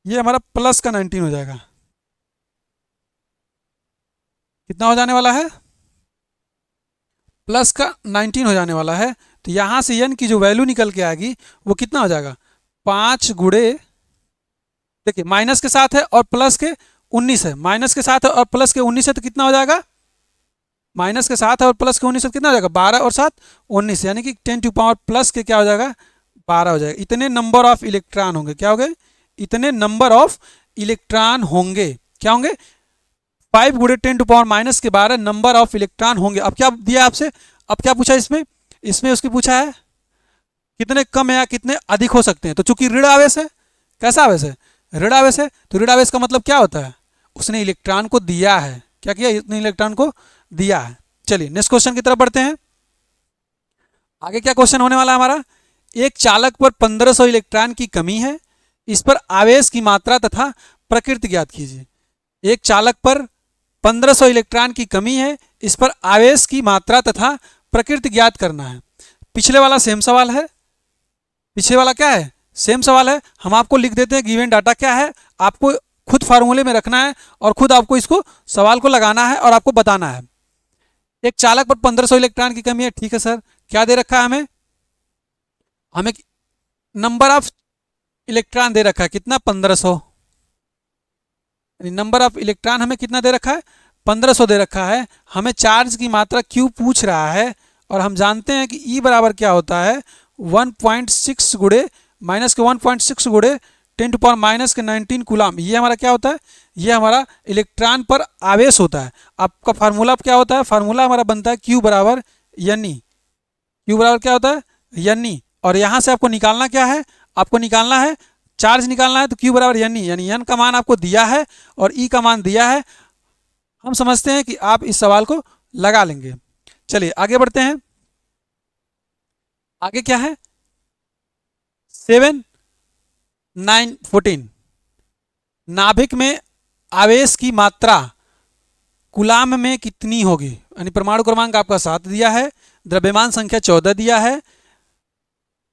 ये हमारा प्लस का 19 हो जाएगा। कितना हो जाने वाला है, प्लस का 19 हो जाने वाला है। तो यहाँ से एन की जो वैल्यू निकल के आएगी वो कितना हो जाएगा, 5 गुणे, देखिए माइनस के साथ है और प्लस के 19 है, माइनस के साथ है और प्लस के 19 है तो कितना हो जाएगा, माइनस के साथ है और प्लस के 19 है तो कितना हो जाएगा, 12 और 7 19, यानी कि 10 टू पावर प्लस के क्या हो जाएगा, 12 हो जाएगा। इतने नंबर ऑफ इलेक्ट्रॉन होंगे, क्या होंगे, इतने नंबर ऑफ इलेक्ट्रॉन होंगे। क्या होंगे, 5 गुणे 10 टू पावर माइनस के 12 नंबर ऑफ इलेक्ट्रॉन होंगे। अब क्या दिया आपसे, अब क्या पूछा इसमें उसकी पूछा है कितने कम या कितने अधिक हो सकते हैं। तो चूंकि ऋण आवेश है, कैसा आवेश है, ऋण आवेश है, तो ऋण आवेश का मतलब क्या होता है, उसने इलेक्ट्रॉन को दिया है। क्या किया, उसने इलेक्ट्रॉन को दिया है। चलिए नेक्स्ट क्वेश्चन की तरफ बढ़ते हैं। आगे क्या क्वेश्चन होने वाला है हमारा, एक चालक पर 1500 इलेक्ट्रॉन की कमी है, इस पर आवेश की मात्रा तथा प्रकृति ज्ञात कीजिए। एक चालक पर 1500 इलेक्ट्रॉन की कमी है, इस पर आवेश की मात्रा तथा प्रकृति ज्ञात करना है। पिछले वाला सेम सवाल है, पिछले वाला क्या है, सेम सवाल है। हम आपको लिख देते हैं गिवन डाटा क्या है, आपको खुद फार्मूले में रखना है और खुद आपको इसको सवाल को लगाना है और आपको बताना है। एक चालक पर 1500 इलेक्ट्रॉन की कमी है। ठीक है सर, क्या दे रखा है हमें? हमें नंबर ऑफ इलेक्ट्रॉन दे रखा है कितना? 1500। नंबर ऑफ इलेक्ट्रॉन हमें कितना दे रखा है? 1500 दे रखा है। हमें चार्ज की मात्रा क्यू पूछ रहा है और हम जानते हैं कि ई बराबर क्या होता है? 1.6 गुड़े माइनस के 1.6 गुड़े 10 टू पावर माइनस के 19 कूलम। ये हमारा क्या होता है? ये हमारा इलेक्ट्रॉन पर आवेश होता है। आपका फार्मूला क्या होता है? फार्मूला हमारा बनता है क्यू बराबर एन ई। क्यू बराबर क्या होता है? N e. और यहाँ से आपको निकालना क्या है? आपको निकालना है चार्ज निकालना है, तो क्यू बराबर एन ई, यानी एन का मान आपको दिया है और ई का मान दिया है। हम समझते हैं कि आप इस सवाल को लगा लेंगे। चलिए आगे बढ़ते हैं। आगे क्या है? 7, 9, 14 नाभिक में आवेश की मात्रा कूलाम में कितनी होगी? यानी परमाणु क्रमांक आपका 7 दिया है, द्रव्यमान संख्या 14 दिया है।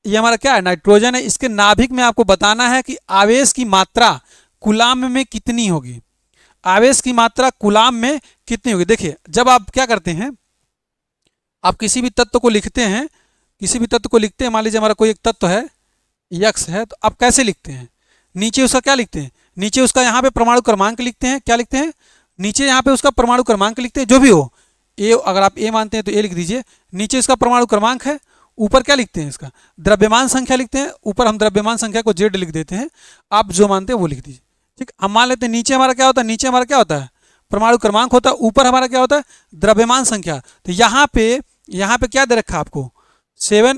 ये हमारा क्या है? नाइट्रोजन है। इसके नाभिक में आपको बताना है कि आवेश की मात्रा कूलाम में कितनी होगी। आवेश की मात्रा कूलाम में कितनी होगी? देखिए, जब आप क्या करते हैं, आप किसी भी तत्व को लिखते हैं, किसी भी तत्व को लिखते हैं, मान लीजिए हमारा कोई एक तत्व है यक्स है, तो आप कैसे लिखते हैं? नीचे उसका क्या लिखते हैं? नीचे उसका यहाँ पे परमाणु क्रमांक लिखते हैं। क्या लिखते हैं? नीचे यहाँ पे उसका परमाणु क्रमांक लिखते हैं, जो भी हो। ए, अगर आप ए मानते हैं तो ए लिख दीजिए। नीचे इसका परमाणु क्रमांक है। ऊपर क्या लिखते हैं? इसका द्रव्यमान संख्या लिखते हैं। ऊपर हम द्रव्यमान संख्या को जेड लिख देते हैं। आप जो मानते हैं वो लिख दीजिए। ठीक, हम मान लेते हैं नीचे हमारा क्या होता है? नीचे हमारा क्या होता है? परमाणु क्रमांक होता है। ऊपर हमारा क्या होता है? द्रव्यमान संख्या। तो यहाँ पे क्या दे रखा है आपको? 7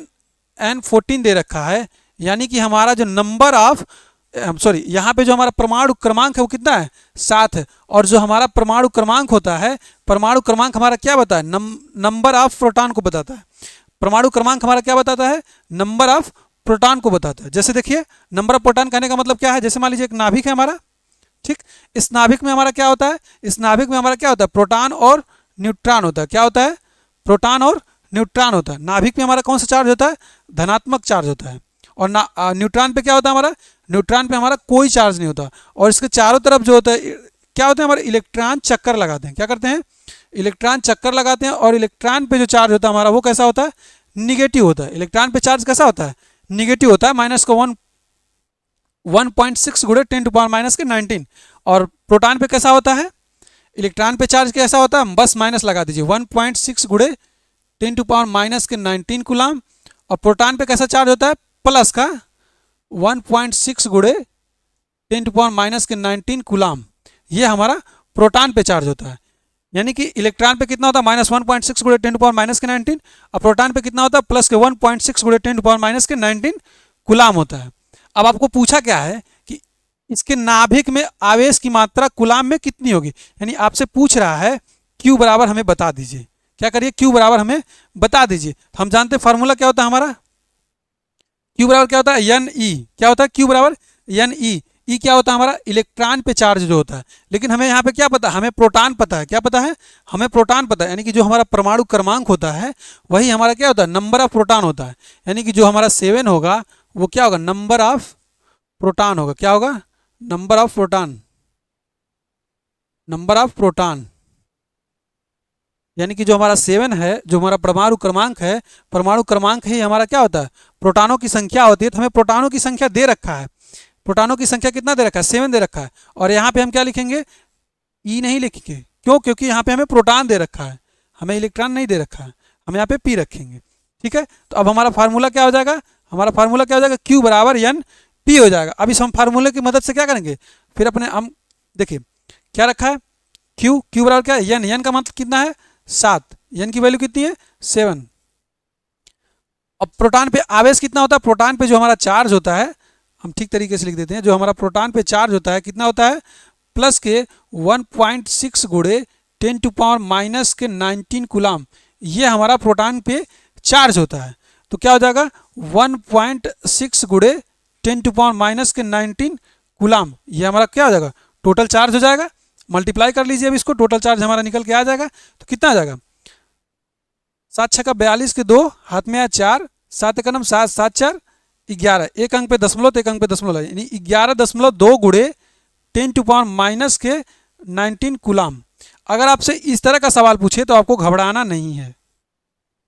and 14 दे रखा है। यानी कि हमारा जो नंबर ऑफ यहाँ पे जो हमारा परमाणु क्रमांक है वो कितना है? 7 है। और जो हमारा परमाणु क्रमांक होता है, परमाणु क्रमांक हमारा क्या बताता है? नंबर ऑफ प्रोटॉन को बताता है। परमाणु क्रमांक हमारा क्या बताता है? नंबर ऑफ प्रोटॉन को बताता है। जैसे देखिए, नंबर ऑफ प्रोटॉन कहने का मतलब क्या है? जैसे मान लीजिए एक नाभिक है हमारा, ठीक, इस नाभिक में हमारा क्या होता है? इस नाभिक में हमारा क्या होता है? प्रोटॉन और न्यूट्रॉन होता है। क्या होता है? प्रोटॉन और न्यूट्रॉन होता है। नाभिक में हमारा कौन सा चार्ज होता है? धनात्मक चार्ज होता है। और न्यूट्रॉन पे क्या होता है हमारा? न्यूट्रॉन पे हमारा कोई चार्ज नहीं होता। और इसके चारों तरफ जो होता है क्या होता है? हमारे इलेक्ट्रॉन चक्कर लगाते हैं। क्या करते हैं? इलेक्ट्रॉन चक्कर लगाते हैं। और इलेक्ट्रॉन पे जो चार्ज होता है हमारा वो कैसा होता है? निगेटिव होता है। इलेक्ट्रॉन पे चार्ज कैसा होता है? निगेटिव होता है। माइनस को 1.6 गुणे 10 टू पावर माइनस के 19। और प्रोटॉन पे कैसा होता है? इलेक्ट्रॉन पे चार्ज कैसा होता है? बस माइनस लगा दीजिए, 1.6 गुणे 10 टू पावर माइनस के 19 कूलम। और प्रोटॉन पे कैसा चार्ज होता है? प्लस का 1.6 गुणे 10 टू पावर माइनस के 19 कूलम। ये हमारा प्रोटॉन पे चार्ज होता है। यानी कि इलेक्ट्रॉन पे कितना होता है? माइनस 1.6 गुणे 10 टू पावर माइनस के 19। और प्रोटॉन पे कितना होता है? प्लस के 1.6 गुणे 10 टू पावर माइनस के 19 कूलम होता है। अब आपको पूछा क्या है कि इसके नाभिक में आवेश की मात्रा कूलम में कितनी होगी? यानी आपसे पूछ रहा है Q बराबर हमें बता दीजिए। क्या करिए? Q बराबर हमें बता दीजिए। तो हम जानते हैं फार्मूला क्या होता है हमारा? Q बराबर क्या होता है? N e. क्या होता है? Q बराबर एन ई। ई क्या होता है हमारा? इलेक्ट्रॉन पे चार्ज जो होता है। लेकिन हमें यहाँ पे क्या पता है? हमें प्रोटॉन पता है। क्या पता है? हमें प्रोटॉन पता है। यानी कि जो हमारा परमाणु क्रमांक होता है वही हमारा क्या होता है? नंबर ऑफ प्रोटॉन होता है। यानी कि जो हमारा 7 होगा वो क्या होगा? नंबर ऑफ प्रोटॉन होगा। क्या होगा? Number of proton. Number of proton. यानी कि जो हमारा 7 है, जो हमारा परमाणु क्रमांक है, परमाणु क्रमांक ही हमारा क्या होता है? प्रोटॉनों की संख्या होती है। तो हमें प्रोटॉनों की संख्या दे रखा है। प्रोटॉनों की संख्या कितना दे रखा है? 7 दे रखा है। और यहाँ पे हम क्या लिखेंगे? ई नहीं लिखेंगे। क्यों? क्योंकि यहाँ पे हमें प्रोटॉन दे रखा है, हमें इलेक्ट्रॉन नहीं दे रखा है। हम यहाँ पे पी रखेंगे। ठीक है, तो अब हमारा फार्मूला क्या हो जाएगा? हमारा फार्मूला क्या हो जाएगा? Q बराबर एन पी हो जाएगा। अब इस हम फार्मूले की मदद से क्या करेंगे? फिर अपने हम देखिए क्या रखा है? Q बराबर क्या है? एन का मतलब कितना है? 7। एन की वैल्यू कितनी है? 7। अब प्रोटॉन पे आवेश कितना होता है? प्रोटॉन पे जो हमारा चार्ज होता है, हम ठीक तरीके से लिख देते हैं, जो हमारा प्रोटॉन पे चार्ज होता है कितना होता है? प्लस के 1.6 गुणे 10 टू पावर माइनस के 19 कूलम। ये हमारा प्रोटॉन पे चार्ज होता है। तो क्या हो जाएगा? 1.6 गुणे 10 टू पावर माइनस के 19 कूलम। ये हमारा क्या हो जाएगा? टोटल चार्ज हो जाएगा। मल्टीप्लाई कर लीजिए अब इसको, टोटल चार्ज हमारा निकल के आ जाएगा। तो कितना आ जाएगा? 7 छक्का 42 के 2 हाथ में आया 4, 7 एकम 7, 7 4 11। एक अंक पे दशमलव, तो एक अंक पे दशमलव, यानी 11.2 गुणे 10⁻⁻19 कूलाम। अगर आपसे इस तरह का सवाल पूछे तो आपको घबराना नहीं है,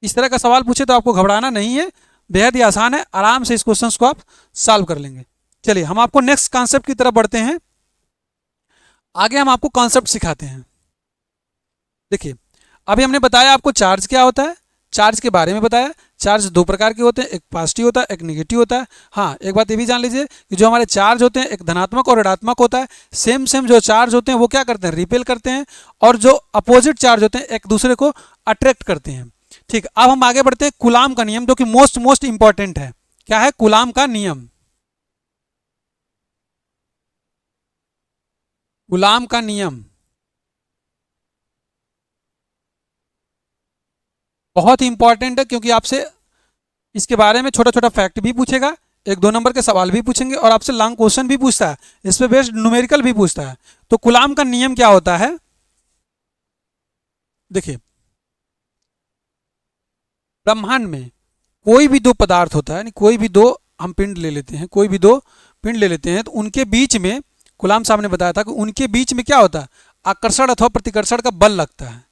इस तरह का सवाल पूछे तो आपको घबराना नहीं है, बेहद ही आसान है, आराम से इस क्वेश्चन को आप सॉल्व कर लेंगे। चलिए हम आपको नेक्स्ट कॉन्सेप्ट की तरफ बढ़ते हैं। आगे हम आपको कॉन्सेप्ट सिखाते हैं। देखिए अभी हमने बताया आपको चार्ज क्या होता है, चार्ज के बारे में बताया। चार्ज दो प्रकार के होते हैं, एक पॉजिटिव होता है, एक नेगेटिव होता है। हाँ एक बात ये भी जान लीजिए कि जो हमारे चार्ज होते हैं एक धनात्मक और ऋणात्मक होता है। सेम जो चार्ज होते हैं वो क्या करते हैं, रिपेल करते हैं, और जो अपोजिट चार्ज होते हैं एक दूसरे को अट्रैक्ट करते हैं। ठीक, अब हम आगे बढ़ते हैं कूलाम का नियम, जो कि मोस्ट इंपॉर्टेंट है। क्या है कूलाम का नियम? कूलाम का नियम बहुत ही इंपॉर्टेंट है, क्योंकि आपसे इसके बारे में छोटा छोटा फैक्ट भी पूछेगा, एक दो नंबर के सवाल भी पूछेंगे, और आपसे लॉन्ग क्वेश्चन भी पूछता है, इस पे बेस्ड न्यूमेरिकल भी पूछता है। तो कूलाम का नियम क्या होता है? देखिए ब्रह्मांड में कोई भी दो पदार्थ होता है, कोई भी दो हम पिंड ले लेते हैं, कोई भी दो पिंड ले लेते हैं, तो उनके बीच में कूलाम साहब ने बताया था कि उनके बीच में क्या होता है, आकर्षण अथवा प्रतिकर्षण का बल लगता है।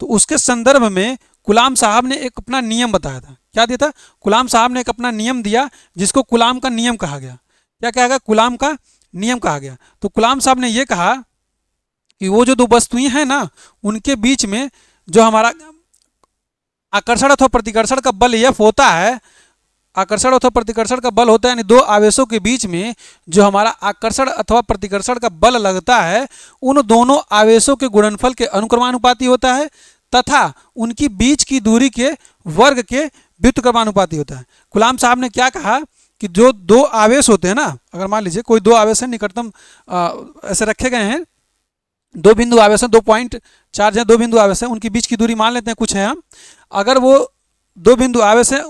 तो उसके संदर्भ में कूलाम साहब ने एक अपना नियम बताया था। क्या दिया था? कूलाम साहब ने एक अपना नियम दिया, जिसको कूलाम का नियम कहा गया। क्या कहा गया? कूलाम का नियम कहा गया। तो कूलाम साहब ने यह कहा कि वो जो दो वस्तुएं हैं ना, उनके बीच में जो हमारा आकर्षण अथवा प्रतिकर्षण का बल एफ होता है, आकर्षण अथवा प्रतिकर्षण का बल होता है, यानी दो आवेशों के बीच में जो हमारा आकर्षण अथवा प्रतिकर्षण का बल लगता है, उन दोनों आवेशों के गुणनफल के अनुक्रमानुपाती होता है, तथा उनकी बीच की दूरी के वर्ग के व्युत्क्रमानुपाती होता है। कूलाम साहब ने क्या कहा कि जो दो आवेश होते हैं ना, अगर मान लीजिए कोई दो आवेश है, निकटतम ऐसे रखे गए हैं, दो बिंदु आवेश हैं, 2 पॉइंट चार्ज है, दो बिंदु आवेश है, उनकी बीच की दूरी मान लेते हैं कुछ है हम, अगर वो दो बिंदु आवेश है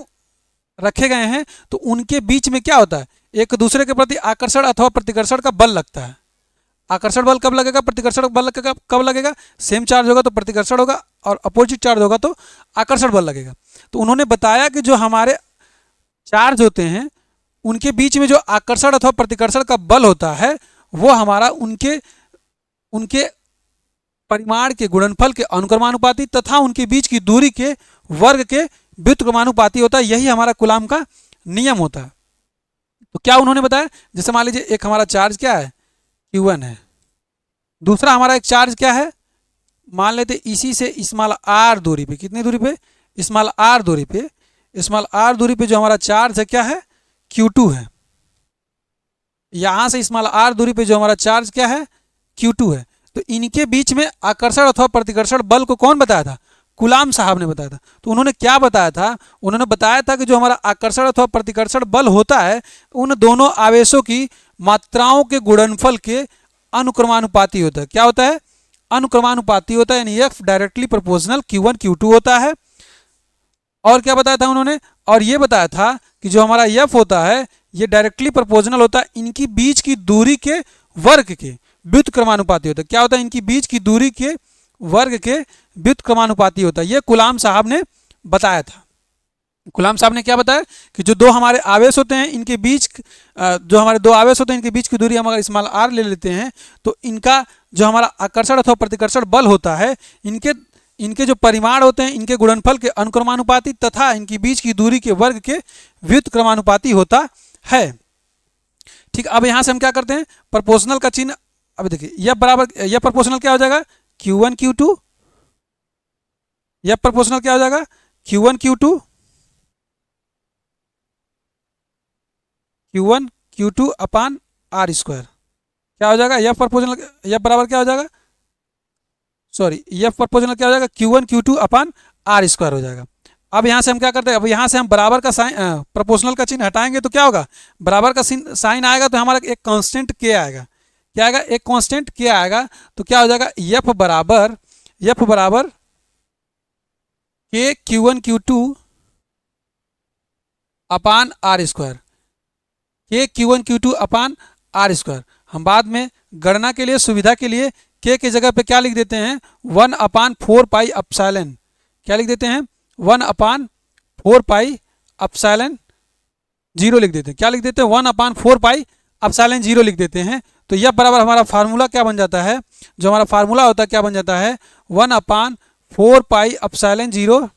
रखे गए हैं तो उनके बीच में क्या होता है, एक दूसरे के प्रति आकर्षण अथवा प्रतिकर्षण का बल लगता है। आकर्षण बल कब लगेगा, प्रतिकर्षण बल कब लगेगा? सेम चार्ज होगा तो प्रतिकर्षण होगा, और अपोजिट चार्ज होगा तो आकर्षण बल लगेगा। तो उन्होंने बताया कि जो हमारे चार्ज होते हैं उनके बीच में जो आकर्षण अथवा प्रतिकर्षण का बल होता है, वो हमारा उनके परिमाण के गुणनफल के अनुक्रमानुपाती तथा उनके बीच की दूरी के वर्ग के व्युत्क्रमानुपाती होता है। यही हमारा कूलाम का नियम होता है। तो क्या उन्होंने बताया, जैसे मान लीजिए एक हमारा चार्ज क्या है, Q1 है, दूसरा हमारा एक चार्ज क्या है, मान लेते इसी से स्मॉल r दूरी पे, कितनी दूरी पे, स्मॉल r दूरी पे, स्मॉल r दूरी पे जो हमारा चार्ज है क्या है, Q2 है। यहां से स्मॉल r दूरी पे जो हमारा चार्ज क्या है, Q2 है। तो इनके बीच में आकर्षण अथवा प्रतिकर्षण बल को कौन बताया था? कूलाम साहब ने बताया था। तो उन्होंने क्या बताया था? उन्होंने बताया था कि जो हमारा आकर्षण अथवा प्रतिकर्षण बल होता है, उन दोनों आवेशों की मात्राओं के गुणनफल के अनुक्रमानुपाती होता है। क्या होता है? अनुक्रमानुपाती होता है, यानी F directly proportional Q1 Q2 होता है। और क्या बताया था उन्होंने? और ये बताया था कि जो हमारा F होता है ये डायरेक्टली प्रोपोर्शनल होता है इनकी बीच की दूरी के वर्ग के व्युत्क्रमानुपाती होता है। क्या होता है? इनकी बीच की दूरी के वर्ग के व्युत्क्रमानुपाती होता है। ये कूलाम साहब ने बताया था। कूलाम साहब ने क्या बताया कि जो दो हमारे आवेश होते हैं इनके बीच, जो हमारे दो आवेश होते हैं इनके बीच की दूरी हम अगर स्मॉल r ले लेते हैं, तो इनका जो हमारा आकर्षण अथवा प्रतिकर्षण बल होता है, इनके जो परिमाण होते हैं इनके गुणनफल के अनुक्रमानुपाती तथा इनकी बीच की दूरी के वर्ग के व्युत्क्रमानुपाती होता है। ठीक, अब यहां से हम क्या करते हैं, प्रोपोर्शनल का चिन्ह। अब देखिए यह बराबर, यह प्रोपोर्शनल क्या हो जाएगा, Q1 Q2, यह प्रोपोर्शनल क्या हो जाएगा, Q1 Q2, Q1 Q2 अपान r स्क्वायर। क्या हो जाएगा, यह प्रोपोर्शनल, यह बराबर क्या हो जाएगा, सॉरी, यह प्रोपोर्शनल क्या हो जाएगा, Q1 Q2 अपान r स्क्वायर हो जाएगा। अब यहाँ से हम क्या करते हैं, अब यहाँ से हम बराबर का साइन, प्रोपोर्शनल का चिन्ह हटाएंगे तो क्या होगा, बराबर का साइन आएगा तो हमारा एक कांस्टेंट k आएगा। क्या आएगा, एक कांस्टेंट k आएगा। तो क्या हो जाएगा, F बराबर k Q1 Q2 अपान r square, k Q1 Q2 अपान r स्क्वायर। हम बाद में गणना के लिए, सुविधा के लिए k की जगह पे क्या लिख देते हैं, 1 अपान 4 पाई अपसाइलन। क्या लिख देते हैं, 1 अपान 4 पाई अपसाइलन 0 लिख देते हैं। क्या लिख देते हैं, 1 अपान 4 पाई अपसाइलन 0 लिख देते हैं। तो F बराबर हमारा फार्मूला क्या बन जाता है, जो हमारा फार्मूला होता है क्या बन जाता है, 1/4πε0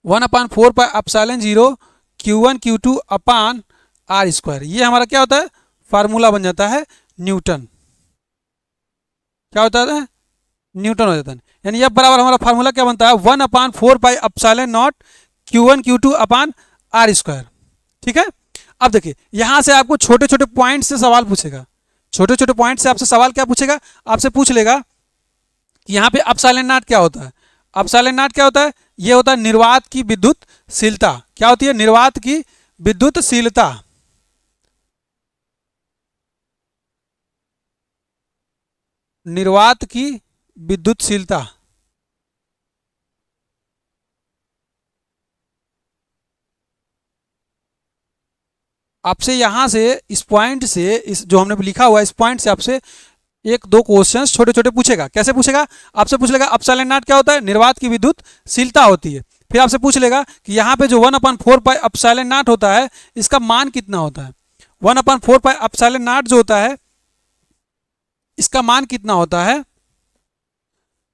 1/4πε0 Q1 Q2 upon R square. ये हमारा क्या होता है, फार्मूला बन जाता है न्यूटन। क्या होता है, न्यूटन हो जाता है। यानी F बराबर हमारा फार्मूला क्या बनता है, 1/4πε0 Q1 Q2 upon R square. ठीक है। अब देखिए यहां से आपको छोटे छोटे पॉइंट से सवाल पूछेगा, छोटे छोटे पॉइंट से आपसे सवाल क्या पूछेगा, आपसे पूछ लेगा कि यहाँ पे एप्सिलॉन नॉट क्या होता है। एप्सिलॉन नॉट क्या होता है, ये होता है निर्वात की विद्युतशीलता। क्या होती है, निर्वात की विद्युतशीलता। निर्वात की विद्युतशीलता। आपसे यहां से इस पॉइंट से, इस जो हमने लिखा हुआ है इस पॉइंट से आपसे एक दो क्वेश्चंस छोटे छोटे पूछेगा। कैसे पूछेगा, आपसे पूछ लेगा एप्सिलॉन नॉट क्या होता है, निर्वात की विद्युतशीलता होती है। फिर आपसे पूछ लेगा कि यहाँ पे जो 1/4π एप्सिलॉन नॉट होता है इसका मान कितना होता है। 1/4π एप्सिलॉन नॉट जो होता है इसका मान कितना होता है,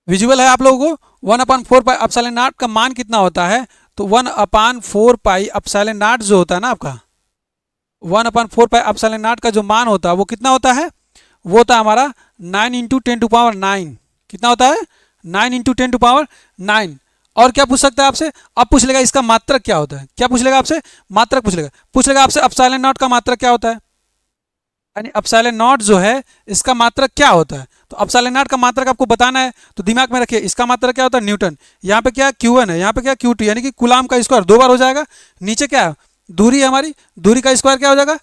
विजुअल है आप लोगों को। 1/4π एप्सिलॉन नॉट का मान कितना होता है, तो 1/4π एप्सिलॉन नॉट जो होता है ना आपका, 1/4π एप्सिलॉन नॉट का जो मान होता है वो कितना होता है, वो होता है हमारा 9 × 10⁹। कितना होता है, 9 × 10⁹। और क्या पूछ सकता है आपसे, अब पूछ लेगा इसका मात्रक क्या होता है। क्या पूछ लेगा आपसे, मात्रक पूछ लेगा आपसे एप्सिलॉन नॉट का मात्रक क्या होता है, यानी एप्सिलॉन नॉट जो है इसका मात्रक क्या होता है। तो एप्सिलॉन नॉट का मात्रक आपको बताना है, तो दिमाग में रखिए इसका मात्रक क्या होता है, न्यूटन। यहाँ पे क्या Q1 है, यहाँ पे क्या Q2, यानी कि कूलाम का स्क्वायर 2 बार हो जाएगा। नीचे क्या है, दूरी है हमारी, दूरी का स्क्वायर क्या हो जाएगा,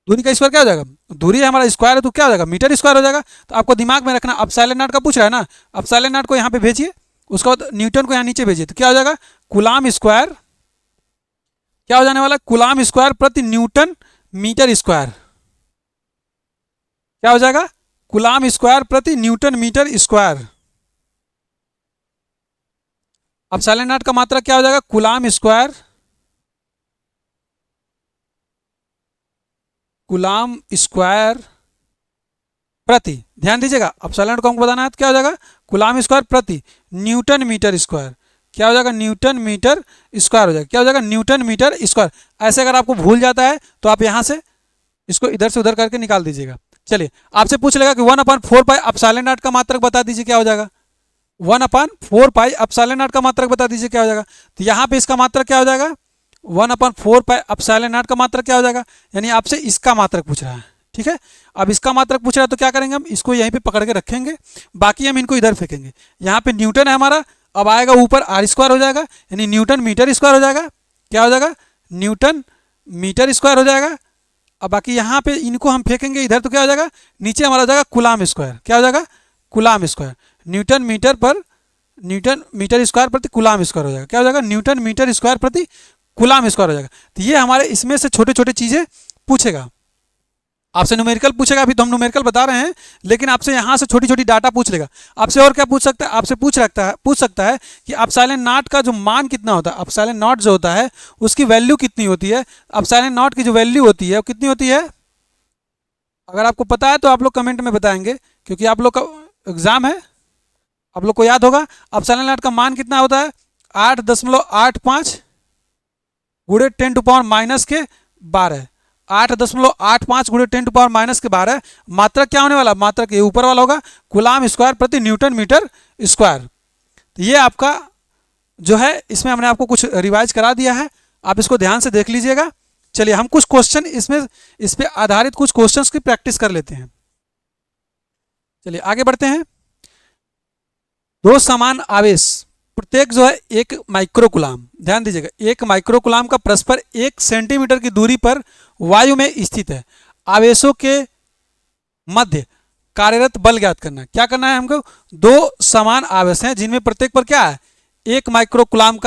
दूरी का स्क्वायर क्या हो जाएगा, दूरी हमारा स्क्वायर है तो क्या हो जाएगा, मीटर स्क्वायर हो जाएगा। तो आपको दिमाग में रखना एप्सिलॉन नॉट का पूछ रहा है ना, एप्सिलॉन नॉट को यहाँ पे भेजिए, उसका बाद न्यूटन को यहाँ नीचे भेजिए, तो क्या हो जाएगा, कूलाम स्क्वायर क्या हो जाने वाला, कूलाम स्क्वायर प्रति न्यूटन मीटर स्क्वायर। क्या हो जाएगा, कूलाम स्क्वायर प्रति newton metre square. Epsilon naught का मात्रक क्या हो जाएगा, कूलाम स्क्वायर, कूलाम स्क्वायर प्रति, ध्यान दीजिएगा एप्सिलॉन को हमको बताना है तो क्या हो जाएगा, कूलाम स्क्वायर प्रति न्यूटन मीटर स्क्वायर। क्या हो जाएगा, न्यूटन मीटर स्क्वायर हो जाएगा। क्या हो जाएगा, न्यूटन मीटर स्क्वायर। ऐसे अगर आपको भूल जाता है तो आप यहाँ से इसको इधर से उधर करके निकाल दीजिएगा। चलिए आपसे पूछ लेगा कि 1/4π एप्सिलॉन नॉट का मात्रक बता दीजिए, क्या हो जाएगा, 1/4π एप्सिलॉन नॉट का मात्रक बता दीजिए क्या हो जाएगा। तो यहाँ पे इसका मात्रक क्या हो जाएगा, 1/4π एप्सिलॉन नॉट का मात्रक क्या हो जाएगा, यानी आपसे इसका मात्रक पूछ रहा है। ठीक है, अब इसका मात्रक पूछ रहा है तो क्या करेंगे, हम इसको यहीं पे पकड़ के रखेंगे, बाकी हम इनको इधर फेंकेंगे। यहाँ पे न्यूटन है हमारा, अब आएगा ऊपर आर स्क्वायर हो जाएगा, यानी न्यूटन मीटर स्क्वायर हो जाएगा। क्या हो जाएगा, न्यूटन मीटर स्क्वायर हो जाएगा। अब बाकी यहाँ पे इनको हम फेंकेंगे इधर तो क्या हो जाएगा, नीचे हमारा हो जाएगा कूलाम स्क्वायर। क्या हो जाएगा, coulomb square, newton metre square प्रति कूलाम स्क्वायर हो जाएगा। क्या हो जाएगा, न्यूटन मीटर स्क्वायर प्रति कूलाम स्क्वायर हो जाएगा। तो ये हमारे इसमें से छोटे छोटे चीज़ें पूछेगा। आपसे न्यूमेरिकल पूछेगा, अभी तो हम न्यूमेरिकल बता रहे हैं, लेकिन आपसे यहाँ से छोटी छोटी डाटा पूछ लेगा। आपसे और क्या पूछ सकता है, आपसे पूछ सकता है कि एप्सिलॉन नॉट का जो मान कितना होता है, एप्सिलॉन नॉट जो होता है उसकी वैल्यू कितनी होती है। एप्सिलॉन नॉट की जो वैल्यू होती है वो कितनी होती है, अगर आपको पता है तो आप लोग कमेंट में बताएंगे, क्योंकि आप लोग का एग्जाम है, आप लोग को याद होगा। एप्सिलॉन नॉट का मान कितना होता है, 8.85 गुणे 10⁻⁻12, 8.85 गुणे 10⁻⁻12। मात्रक क्या होने वाला, मात्रक ये ऊपर वाला होगा, कूलाम स्क्वायर प्रति न्यूटन मीटर स्क्वायर। तो ये आपका जो है इसमें हमने आपको कुछ रिवाइज करा दिया है, आप इसको ध्यान से देख लीजिएगा। चलिए हम कुछ क्वेश्चन इसमें इस पे आधारित कुछ क्वेश्चंस की प्रैक्टिस कर लेते हैं। चलिए आगे बढ़ते हैं। दो समान आवेश प्रत्येक जो है 1 माइक्रोकुलाम, ध्यान दीजिएगा 1 माइक्रोकुलाम का परस्पर 1 सेंटीमीटर की दूरी पर वायु में स्थित है। आवेशों के मध्य कार्यरत बल ज्ञात करना है। क्या करना है हमको, दो समान आवेश हैं जिनमें प्रत्येक पर क्या है, 1 माइक्रोकुलाम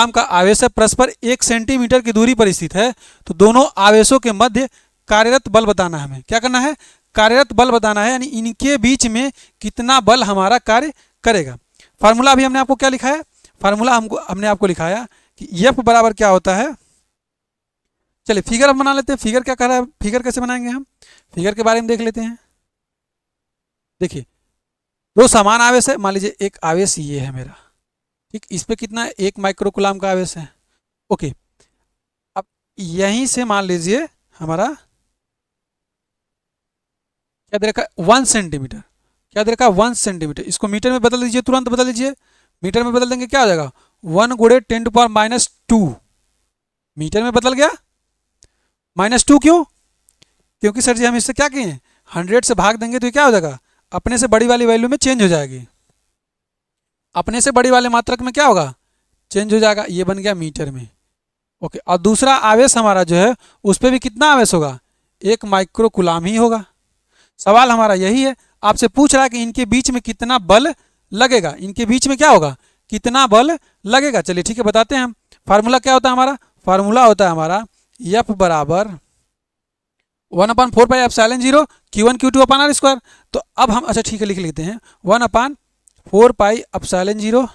का आवेश है, परस्पर 1 सेंटीमीटर की दूरी पर स्थित है। तो दोनों आवेशों के मध्य कार्यरत बल बताना है हमें। क्या करना है, कार्यरत बल बताना है, यानी इनके बीच में कितना बल हमारा कार्य करेगा। फार्मूला अभी हमने आपको क्या लिखा है, फार्मूला हमने आपको लिखाया कि F बराबर क्या होता है, चलिए फिगर अब बना लेते हैं। फिगर क्या कर रहा है, फिगर कैसे बनाएंगे हम, फिगर के बारे में देख लेते हैं। देखिए दो समान आवेश है, मान लीजिए एक आवेश ये है मेरा, ठीक, इस पे कितना है, 1 माइक्रो कूलाम का आवेश है। ओके, अब यहीं से मान लीजिए हमारा क्या दे रखा है, 1 सेंटीमीटर, क्या दे रखा है 1 सेंटीमीटर। इसको मीटर में बदल दीजिए, तुरंत बदल दीजिए। मीटर में बदल देंगे क्या हो जाएगा, 1 × 10⁻²। मीटर में बदल गया, -2 क्यों, क्योंकि सर जी हम इससे क्या किए, 100 से भाग देंगे तो ये क्या हो जाएगा, अपने से बड़ी वाली वैल्यू में चेंज हो जाएगी। अपने से बड़ी वाले मात्रक में क्या होगा, चेंज हो जाएगा। ये बन गया मीटर में। ओके, और दूसरा आवेश हमारा जो है उस पर भी कितना आवेश होगा, 1 माइक्रो कूलाम ही होगा। सवाल हमारा यही है, आपसे पूछ रहा है कि इनके बीच में कितना बल लगेगा, इनके बीच में क्या होगा, कितना बल लगेगा। चलिए ठीक है, बताते हैं हम। फार्मूला क्या होता है हमारा, फार्मूला होता है हमारा F बराबर 1/4πε0 Q1Q2/r²। तो अब हम, अच्छा ठीक है, लिख लेते हैं 1/4πε0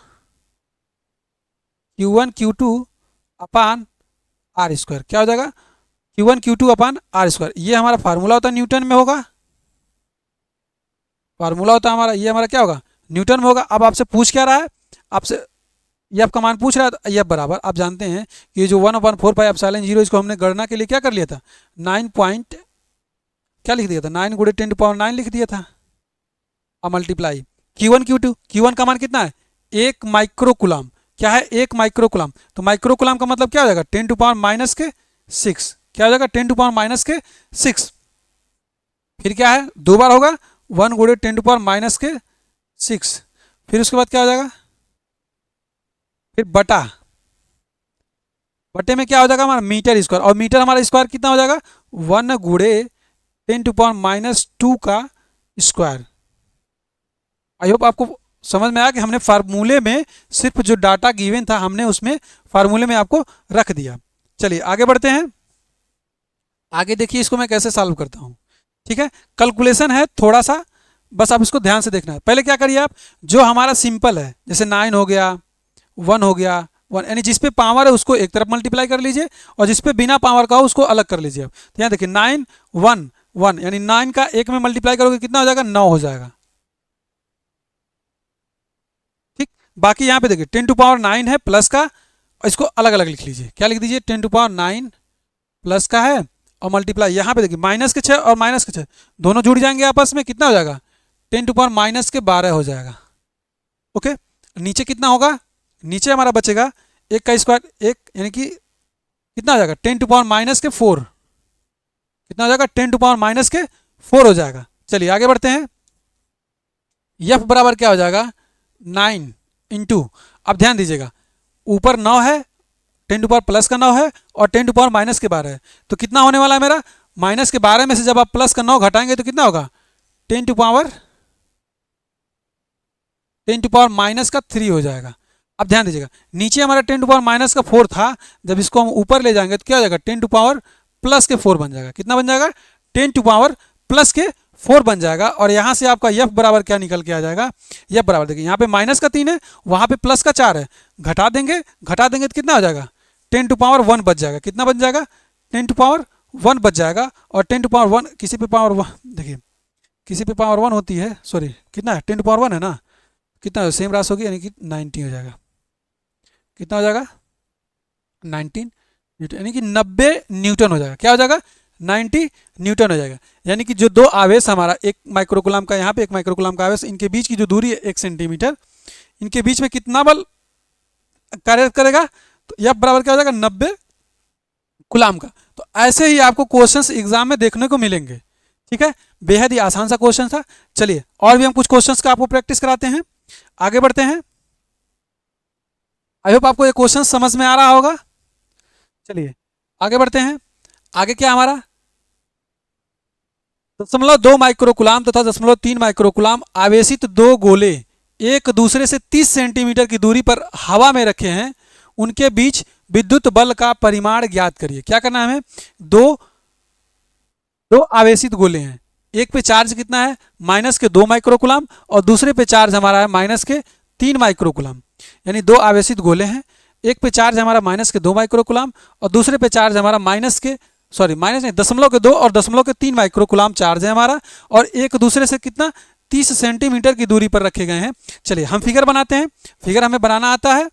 Q1Q2/r²। क्या हो जाएगा, Q1Q2/r²। ये हमारा फार्मूला होता है, न्यूटन में होगा। फार्मूला होता है हमारा, ये हमारा क्या होगा, न्यूटन में होगा। अब आपसे पूछ क्या रहा है, आपसे ये आपका मान पूछ रहा है, तो ये बराबर आप जानते हैं कि ये जो 1/4πε0 इसको हमने गणना के लिए क्या कर लिया था, 9 पॉइंट क्या लिख दिया था, 9 × 10⁹ लिख दिया था। अब मल्टीप्लाई Q1 Q2, Q1 का मान कितना है, 1 माइक्रो कूलाम। क्या है, 1 माइक्रो कूलाम। तो माइक्रो कूलाम का मतलब क्या हो जाएगा, 10⁻⁻6। क्या हो जाएगा, 10⁻⁻6। फिर क्या है, दो बार होगा, 1 × 10⁻⁻6। फिर उसके बाद क्या हो जाएगा, फिर बटा, बटे में क्या हो जाएगा हमारा मीटर स्क्वायर। और मीटर हमारा स्क्वायर कितना हो जाएगा, 1 × 10⁻² का स्क्वायर। आई होप आपको समझ में आया कि हमने फार्मूले में सिर्फ जो डाटा गिवन था हमने उसमें फार्मूले में आपको रख दिया। चलिए आगे बढ़ते हैं। आगे देखिए इसको मैं कैसे सॉल्व करता हूँ। ठीक है, कैलकुलेशन है थोड़ा सा, बस आप इसको ध्यान से देखना है। पहले क्या करिए आप, जो हमारा सिंपल है जैसे 9 हो गया, 1 हो गया, 1 यानी जिस पे पावर है उसको एक तरफ मल्टीप्लाई कर लीजिए और जिस पे बिना पावर का हो उसको अलग कर लीजिए। तो यहाँ देखिए 9 1 1 यानी 9 का 1 में मल्टीप्लाई करोगे कितना हो जाएगा, 9 हो जाएगा। ठीक, बाकी यहाँ पे देखिए 10⁻9 है प्लस का, इसको अलग अलग लिख लीजिए। क्या लिख दीजिए, 10⁻9 प्लस का है और मल्टीप्लाई यहाँ पे देखिए -6 और -6 दोनों जुड़ जाएंगे आपस में, कितना हो जाएगा, 10⁻⁻12 हो जाएगा। ओके, नीचे कितना होगा, नीचे हमारा बचेगा 1 का स्क्वायर 1 यानी कि कितना हो जाएगा, 10⁻⁻4। कितना हो जाएगा, 10⁻⁻4 हो जाएगा। चलिए आगे बढ़ते हैं। F बराबर क्या हो जाएगा, 9 इंटू, अब ध्यान दीजिएगा ऊपर 9 है, 10⁻+ का 9 है और 10⁻⁻12 है। तो कितना होने वाला है मेरा, -12 में से जब आप प्लस का 9 घटाएंगे तो कितना होगा, 10⁻³ हो जाएगा। अब ध्यान दीजिएगा नीचे हमारा 10⁻⁻4 था, जब इसको हम ऊपर ले जाएंगे तो क्या हो जाएगा, 10⁻+4 बन जाएगा। कितना बन जाएगा, 10⁻+4 बन जाएगा। और यहाँ से आपका F बराबर क्या निकल के आ जाएगा, F बराबर देखिए यहाँ पे -3 है, वहाँ पे +4 है, घटा देंगे तो कितना हो जाएगा, 10⁻1 बच जाएगा। कितना बच जाएगा, 10⁻1 बच जाएगा। और 10⁻1 किसी पे पावर 1 देखिए, किसी पे पावर 1 होती है, सॉरी कितना है, 10⁻1 है ना, कितना सेम राशि होगी यानी कि 90 हो जाएगा। कितना हो जाएगा, 19 न्यूटन यानी कि 90 न्यूटन हो जाएगा। क्या हो जाएगा, 90 न्यूटन हो जाएगा। यानी कि जो दो आवेश हमारा 1 माइक्रो कूलाम का यहाँ पे 1 माइक्रो कूलाम का आवेश, इनके बीच की जो दूरी है 1 सेंटीमीटर, इनके बीच में कितना बल कार्य करेगा, तो F बराबर क्या हो जाएगा, 90 कूलाम का। तो ऐसे ही आपको क्वेश्चंस एग्जाम में देखने को मिलेंगे। ठीक है, बेहद ही आसान सा क्वेश्चन था। चलिए और भी हम कुछ क्वेश्चंस का आपको प्रैक्टिस कराते हैं। आगे बढ़ते हैं। आई होप आपको ये क्वेश्चन समझ में आ रहा होगा। चलिए आगे बढ़ते हैं। आगे क्या हमारा 0.2 माइक्रो कूलाम तथा 0.3 माइक्रो कूलाम आवेशित दो गोले एक दूसरे से 30 सेंटीमीटर की दूरी पर हवा में रखे हैं, उनके बीच विद्युत बल का परिमाण ज्ञात करिए। क्या करना है हमें, दो आवेशित गोले हैं, एक पे चार्ज कितना है, -2 माइक्रो कूलाम और दूसरे पे चार्ज हमारा है -3 माइक्रो कूलाम। यानी दो आवेशित गोले हैं, एक पे चार्ज है हमारा माइनस के 2 माइक्रोकुलाम और दूसरे पे चार्ज है हमारा माइनस के, सॉरी माइनस नहीं, 0.2 और 0.3 माइक्रोकुलाम चार्ज है हमारा, और एक दूसरे से कितना 30 सेंटीमीटर की दूरी पर रखे गए हैं। चलिए हम फिगर बनाते हैं, फिगर हमें बनाना आता है।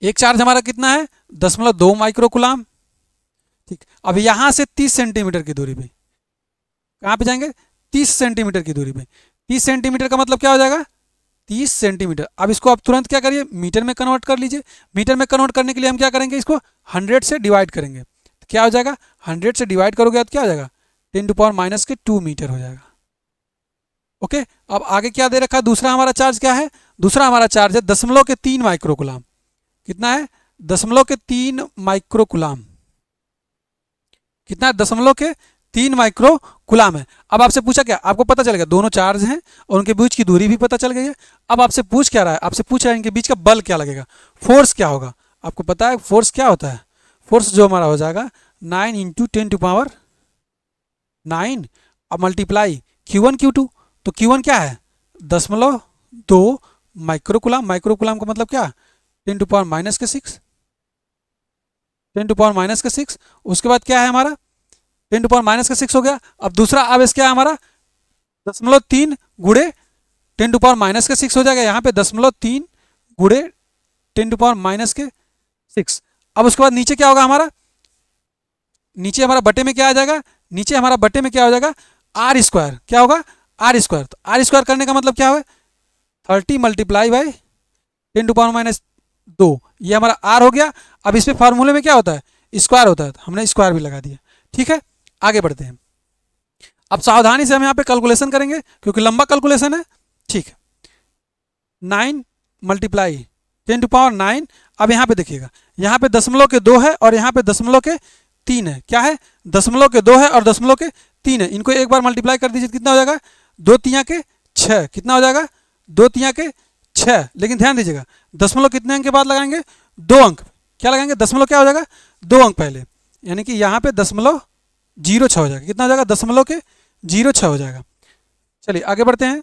एक चार्ज हमारा कितना है 0.2 माइक्रोकुलाम, ठीक। अब यहां से 30 सेंटीमीटर की दूरी पे, कहां पे जाएंगे 30 सेंटीमीटर की दूरी पे। 30 सेंटीमीटर का मतलब क्या हो जाएगा 30 सेंटीमीटर। अब इसको आप तुरंत क्या करिए मीटर में कन्वर्ट कर लीजिए। मीटर में कन्वर्ट करने के लिए हम क्या करेंगे, इसको 100 से डिवाइड करेंगे, तो क्या हो जाएगा 100 से डिवाइड करोगे तो क्या हो जाएगा 10⁻⁻2 मीटर हो जाएगा। ओके, अब आगे क्या दे रखा है, दूसरा हमारा चार्ज क्या है, दूसरा हमारा चार्ज है 0.3 माइक्रोकुलाम। कितना है 0.3 माइक्रोकुलाम, कितना है 0.3 माइक्रोकुलाम है। अब आपसे पूछा क्या, आपको पता चल गया दोनों चार्ज हैं और उनके बीच की दूरी भी पता चल गई है। अब आपसे पूछ क्या रहा है, आपसे पूछ रहा है इनके बीच का बल क्या लगेगा, फोर्स क्या होगा। आपको पता है फोर्स क्या होता है, फोर्स जो हमारा हो जाएगा 9 × 10⁻9 अब मल्टीप्लाई Q1 Q2, तो Q1 क्या है 0.2 माइक्रोकुलाम, माइक्रोकुलाम का मतलब क्या 10⁻⁻6, 10⁻⁻6। उसके बाद क्या है हमारा 10⁻⁻6 हो गया। अब दूसरा आवेश क्या है हमारा 0.3 गुणे 10⁻⁻6 हो जाएगा, यहाँ पे 0.3 गुणे 10⁻⁻6। अब उसके बाद नीचे क्या होगा हमारा, नीचे हमारा बटे में क्या आ जाएगा, नीचे हमारा बटे में क्या हो जाएगा r², क्या होगा r²। तो r² करने का मतलब क्या हुआ 30 मल्टीप्लाई बाई 10⁻⁻2, ये हमारा r हो गया। अब इस पे फार्मूले में क्या होता है स्क्वायर होता है, तो हमने स्क्वायर भी लगा दिया। ठीक है, आगे बढ़ते हैं। अब सावधानी से हम यहाँ पे कैलकुलेशन करेंगे क्योंकि लंबा कैलकुलेशन है। ठीक है, 9 मल्टीप्लाई 10⁻9। अब यहाँ पे देखिएगा, यहाँ पे 0.2 है और यहाँ पे 0.3 है। क्या है 0.2 है और 0.3 है, इनको एक बार मल्टीप्लाई कर दीजिए, कितना हो जाएगा 2 × 3 = 6। कितना हो जाएगा 2 × 3 = 6। लेकिन ध्यान दीजिएगा दशमलव कितने अंक के बाद लगाएंगे 2 अंक, क्या लगाएंगे दशमलव क्या हो जाएगा 2 अंक पहले, यानी कि यहाँ पे 0.06 हो जाएगा। कितना हो जाएगा 0.06 हो जाएगा। चलिए आगे बढ़ते हैं।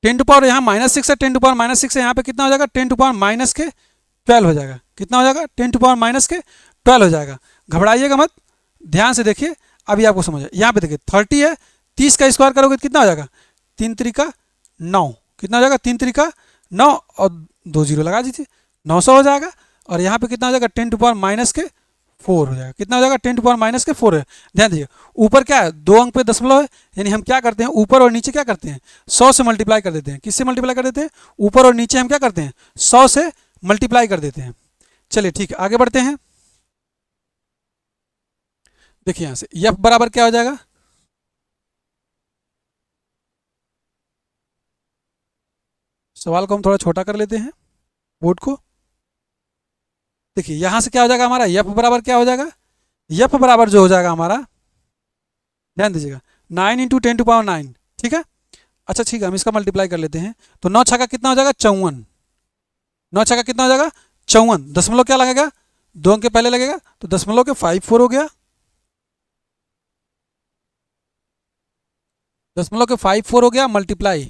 10⁻, यहाँ -6 है, 10⁻⁻6 है, यहाँ पे कितना हो जाएगा 10⁻⁻12 हो जाएगा। कितना हो जाएगा 10⁻⁻12 हो जाएगा। घबराइएगा मत, ध्यान से देखिए, अभी आपको समझ आए। यहाँ पे देखिए 30 है, 30 का स्क्वायर करोगे तो कितना हो जाएगा 3 × 3 = 9। कितना हो जाएगा 3 × 3 = 9 और 2 0 लगा दीजिए 900 हो जाएगा। और यहाँ पे कितना हो जाएगा 10⁻⁻4 हो जाएगा। कितना हो जाएगा 10⁻⁻4 है। ध्यान दीजिए ऊपर क्या है 2 अंक पे दशमलव है, यानी हम क्या करते हैं ऊपर और नीचे क्या करते हैं 100 से मल्टीप्लाई कर देते हैं। किससे मल्टीप्लाई कर देते हैं, ऊपर और नीचे हम क्या करते हैं 100 से मल्टीप्लाई कर देते हैं। चलिए ठीक है, आगे बढ़ते हैं। देखिए यहाँ से F बराबर क्या हो जाएगा, सवाल को हम थोड़ा छोटा कर लेते हैं बोर्ड को। देखिए यहां से क्या हो जाएगा हमारा F बराबर क्या हो जाएगा, F बराबर जो हो जाएगा हमारा, ध्यान दीजिएगा 9 × 10⁻9। ठीक है, अच्छा ठीक है, हम इसका मल्टीप्लाई कर लेते हैं। तो 9 छक्का कितना हो जाएगा 54, 9 छक्का कितना हो जाएगा 54। दशमलव क्या लगेगा 2 अंक के पहले लगेगा, तो 0.54 हो गया, 0.54 हो गया मल्टीप्लाई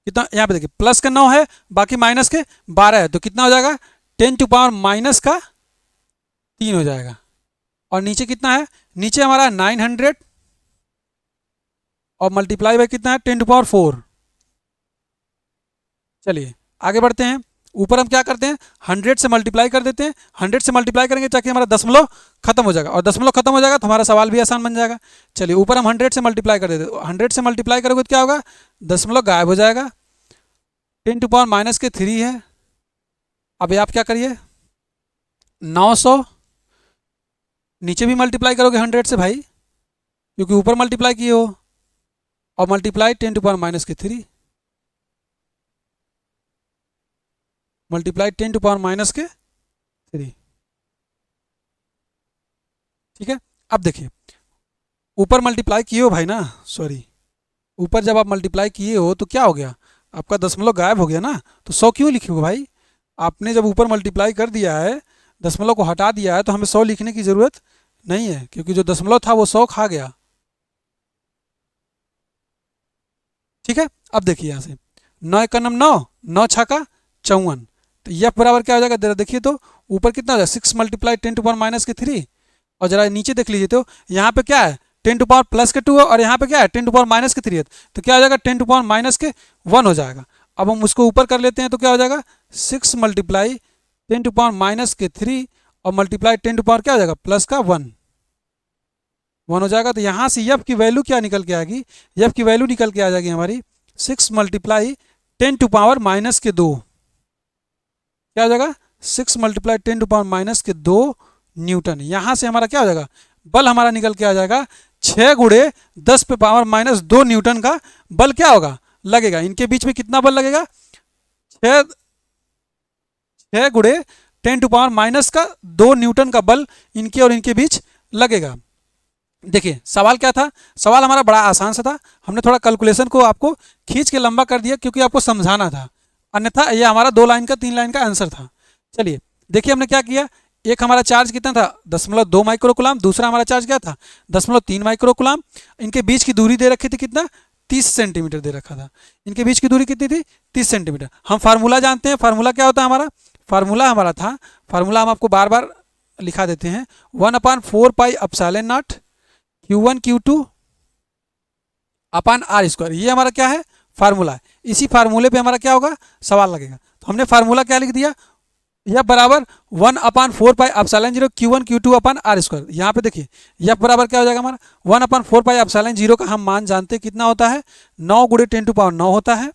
कितना, यहाँ पे देखिए प्लस का 9 है बाकी माइनस के 12 है, तो कितना हो जाएगा 10⁻³ हो जाएगा। और नीचे कितना है, नीचे हमारा 900 और मल्टीप्लाई बाय कितना है 10⁻⁴। चलिए आगे बढ़ते हैं। ऊपर हम क्या करते हैं 100 से मल्टीप्लाई कर देते हैं, 100 से मल्टीप्लाई करेंगे ताकि हमारा दशमलव खत्म हो जाएगा, और दशमलव खत्म हो जाएगा तो हमारा सवाल भी आसान बन जाएगा। चलिए ऊपर हम 100 से मल्टीप्लाई कर देते हैं, 100 से मल्टीप्लाई करोगे तो क्या होगा दशमलव गायब हो जाएगा, 10⁻³ है। अब आप क्या करिए 900 नीचे भी मल्टीप्लाई करोगे 100 से भाई, क्योंकि ऊपर मल्टीप्लाई किए हो, और मल्टीप्लाई 10⁻³ मल्टीप्लाई 10⁻³ ठीक है। अब देखिए ऊपर मल्टीप्लाई किए हो भाई ना, सॉरी ऊपर जब आप मल्टीप्लाई किए हो तो क्या हो गया आपका दशमलव गायब हो गया ना, तो 100 क्यों लिखे हो भाई, आपने जब ऊपर मल्टीप्लाई कर दिया है दशमलव को हटा दिया है तो हमें 100 लिखने की ज़रूरत नहीं है, क्योंकि जो दशमलव था वो 100 खा गया। ठीक है, अब देखिए यहाँ से 9 × 9 = 9, 9 × 6 = 54, तो F बराबर क्या हो जाएगा, जरा देखिए तो ऊपर कितना हो जाएगा 6 मल्टीप्लाई 10⁻³ और जरा नीचे देख लीजिए तो यहाँ पे क्या है 10⁻+2 है और यहाँ पे क्या है 10⁻³ है, तो क्या हो जाएगा 10⁻⁻1 हो जाएगा। अब हम उसको ऊपर कर लेते हैं तो क्या हो जाएगा 6 मल्टीप्लाई 10⁻³ और मल्टीप्लाई 10 क्या हो जाएगा +1 हो जाएगा। तो यहाँ से F की वैल्यू क्या निकल के आएगी, F की वैल्यू निकल के आ जाएगी हमारी 6 मल्टीप्लाई 10⁻⁻2 क्या हो जाएगा 6 मल्टीप्लाई 10⁻⁻2 न्यूटन। यहाँ से हमारा क्या हो जाएगा बल हमारा निकल के आ जाएगा 6 × 10⁻⁻2 न्यूटन का बल क्या होगा लगेगा। इनके बीच में कितना बल लगेगा 6 × 10⁻⁻2 न्यूटन का बल इनके और इनके बीच लगेगा। देखिए सवाल क्या था, सवाल हमारा बड़ा आसान सा था, हमने थोड़ा कैलकुलेशन को आपको खींच के लंबा कर दिया क्योंकि आपको समझाना था, अन्यथा ये हमारा 2 लाइन का 3 लाइन का आंसर था। चलिए देखिए हमने क्या किया, एक हमारा चार्ज कितना था 0.2 माइक्रोकुलाम, दूसरा हमारा चार्ज क्या था 0.3 माइक्रोकुलाम। इनके बीच की दूरी दे रखी थी कितना 30 सेंटीमीटर दे रखा था। इनके बीच की दूरी कितनी थी 30 सेंटीमीटर। हम फार्मूला जानते हैं, फार्मूला क्या होता है हमारा, फार्मूला हमारा था, फार्मूला हम आपको बार बार लिखा देते हैं 1/4 pi epsilon not Q1 Q2 upon R²। ये हमारा क्या है फार्मूला है। इसी फार्मूले पे हमारा क्या होगा सवाल लगेगा। तो हमने फार्मूला क्या लिख दिया, F बराबर 1/4 पाई एप्सिलॉन 0 Q1 Q2 अपान R²। यहाँ पे देखिए F बराबर क्या हो जाएगा हमारा 1/4 पाई एप्सिलॉन 0 का हम मान जानते हैं कितना होता है 9 × 10⁹ होता है।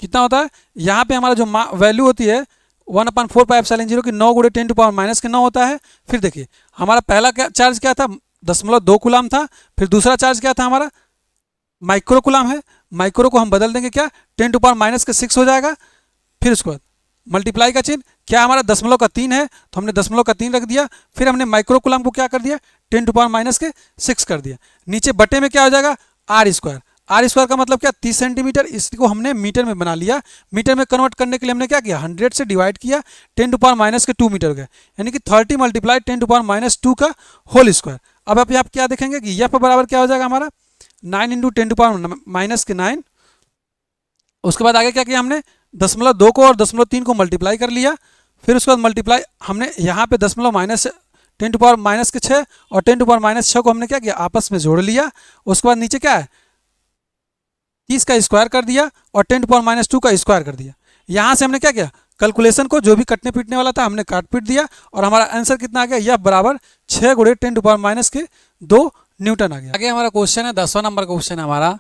कितना होता है यहाँ पे हमारा जो वैल्यू होती है 1/4 पाई एप्सिलॉन 0 की 9 × 10⁻⁻9 होता है। फिर देखिए हमारा पहला चार्ज क्या था 0.2 कूलाम था, फिर दूसरा चार्ज क्या था हमारा माइक्रो कूलाम है, माइक्रो को हम बदल देंगे क्या 10⁻⁻6 हो जाएगा। फिर उसके बाद मल्टीप्लाई का चिन्ह क्या हमारा 0.3 है तो हमने 0.3 रख दिया, फिर हमने माइक्रो कूलाम को क्या कर दिया 10⁻⁻6 कर दिया। नीचे बटे में क्या हो जाएगा R², R² का मतलब क्या 30 सेंटीमीटर, इसको हमने मीटर में बना लिया। मीटर में कन्वर्ट करने के लिए हमने क्या किया 100 से डिवाइड किया 10⁻⁻2 मीटर गए, यानी कि 30 मल्टीप्लाई 10⁻⁻2 का होल स्क्वायर। अब आप यहाँ क्या देखेंगे कि F बराबर क्या हो जाएगा हमारा 9 × 10⁻⁻9। उसके बाद आगे क्या किया हमने 0.2 को और 0.3 को मल्टीप्लाई कर लिया। फिर उसके बाद मल्टीप्लाई हमने यहाँ पे 10⁻⁻6 और 10⁻⁻6 को हमने क्या किया आपस में जोड़ लिया। उसके बाद नीचे क्या है 30 का स्क्वायर कर दिया और 10⁻⁻2 का स्क्वायर कर दिया। यहाँ से हमने क्या किया कैलकुलेशन को जो भी कटने पीटने वाला था हमने काट पीट दिया और हमारा आंसर कितना आ गया F बराबर 6 × 10⁻⁻2 न्यूटन आ गया। आगे हमारा क्वेश्चन है 10वां नंबर क्वेश्चन है हमारा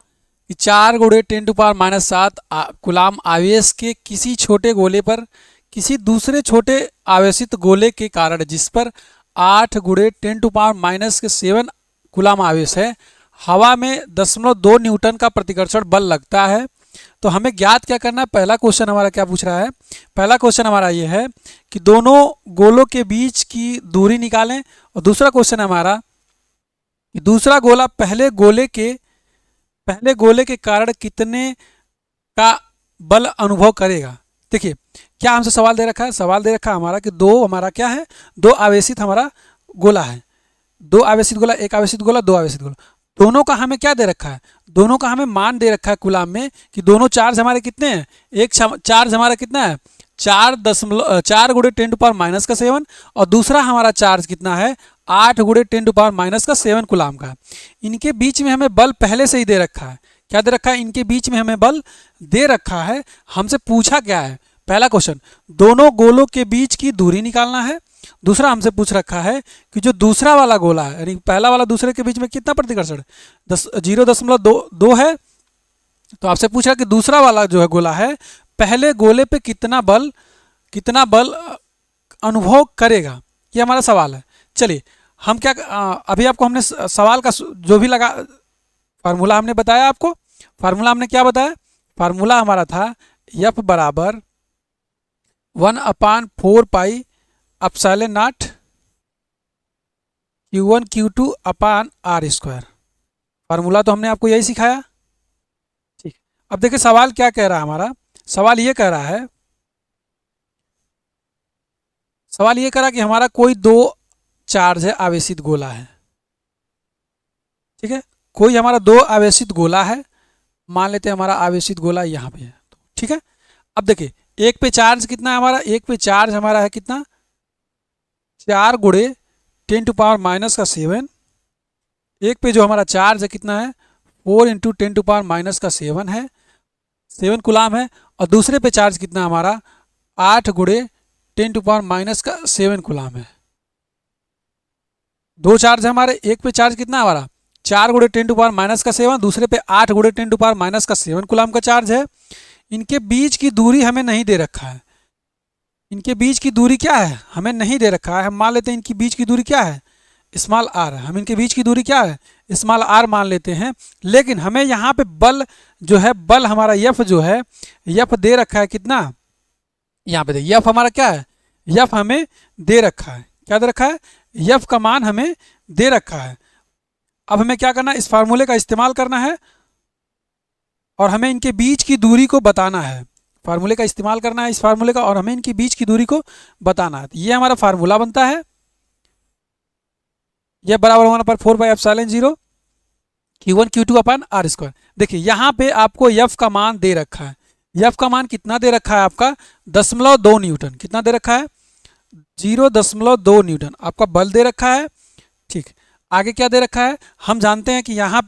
कि 4 × 10⁻⁷ कूलाम आवेश के किसी छोटे गोले पर किसी दूसरे छोटे आवेशित गोले के कारण जिस पर 8 × 10⁻⁻7 कूलाम आवेश है हवा में 0.2 न्यूटन का प्रतिकर्षण बल लगता है। तो हमें ज्ञात क्या करना है, पहला क्वेश्चन हमारा क्या पूछ रहा है, पहला क्वेश्चन हमारा ये है कि दोनों गोलों के बीच की दूरी निकालें। और दूसरा क्वेश्चन हमारा कि दूसरा गोला पहले गोले के कारण कितने का बल अनुभव करेगा। देखिए क्या हमसे सवाल दे रखा है, सवाल दे रखा है हमारा कि हमारा क्या है 2 आवेशित हमारा गोला है, 2 आवेशित गोला, 1 आवेशित गोला, 2 आवेशित गोला, दोनों का हमें क्या दे रखा है, दोनों का हमें मान दे रखा है कूलाम में कि दोनों चार्ज हमारे कितने हैं। एक चार्ज हमारा कितना है 4 × 10⁻⁻7 और दूसरा हमारा चार्ज कितना है 8 × 10⁻⁻7 कूलाम का। इनके बीच में हमें बल पहले से ही दे रखा है। क्या दे रखा है, इनके बीच में हमें बल दे रखा है। हमसे पूछा क्या है, पहला क्वेश्चन दोनों गोलों के बीच की दूरी निकालना है। दूसरा हमसे पूछ रखा है कि जो दूसरा वाला गोला है यानी पहला वाला दूसरे के बीच में कितना प्रतिकर्षण 0.2 है, तो आपसे पूछा कि दूसरा वाला जो है गोला है पहले गोले पे कितना बल अनुभव करेगा, ये हमारा सवाल है। चलिए हम क्या अभी आपको हमने सवाल का जो भी लगा फार्मूला हमने बताया आपको, फार्मूला हमने क्या बताया, फार्मूला हमारा था F बराबर 1/4 pi epsilon not Q1 Q2 upon R²। Formula तो हमने आपको यही सिखाया, ठीक। अब देखिए सवाल क्या कह रहा है हमारा, सवाल ये कह रहा है, सवाल ये कह रहा है कि हमारा कोई 2 चार्ज है आवेशित गोला है, ठीक है, कोई हमारा 2 आवेशित गोला है मान लेते हैं हमारा आवेशित गोला यहाँ पे है, तो ठीक है। अब देखिए एक पे चार्ज कितना है हमारा, एक पे चार्ज हमारा है कितना, 4 गुणे 10⁻⁻7। एक पे जो हमारा चार्ज है कितना है, 4 × 10⁻⁻7 है, 7 कूलाम है। और दूसरे पे चार्ज कितना हमारा, 8 गुणे 10⁻⁻7 कूलाम है। दो चार्ज है हमारे, एक पे चार्ज कितना हमारा 4 गुणे 10⁻⁻7, दूसरे पे 8 गुणे 10⁻⁻7 कूलाम का चार्ज है। इनके बीच की दूरी हमें नहीं दे रखा है, इनके बीच की दूरी क्या है हमें नहीं दे रखा है। हम मान लेते हैं इनकी बीच की दूरी क्या है, स्मॉल आर। हम इनके बीच की दूरी क्या है, स्मॉल आर मान लेते हैं। लेकिन हमें यहाँ पे बल जो है, बल हमारा यफ जो है, यफ दे रखा है कितना, यहाँ पे देखिए यफ हमारा क्या है, यफ हमें दे रखा है, क्या दे रखा है, यफ का मान हमें दे रखा है। अब हमें क्या करना है, इस फार्मूले का इस्तेमाल करना है और हमें इनके बीच की दूरी को बताना है। फार्मूले का इस्तेमाल करना है इस फार्मूले का, और हमें इनकी बीच की दूरी को बताना है। ये हमारा फार्मूला बनता है, यह बराबर होना पर 4/ε0 Q1 Q2 upon are square. देखिए यहाँ पे आपको यफ का मान दे रखा है, यफ का मान कितना दे रखा है आपका 0.2 न्यूटन। कितना दे रखा है, 0.2 न्यूटन आपका बल दे रखा है। ठीक, आगे क्या दे रखा है, हम जानते हैं कि यहाँ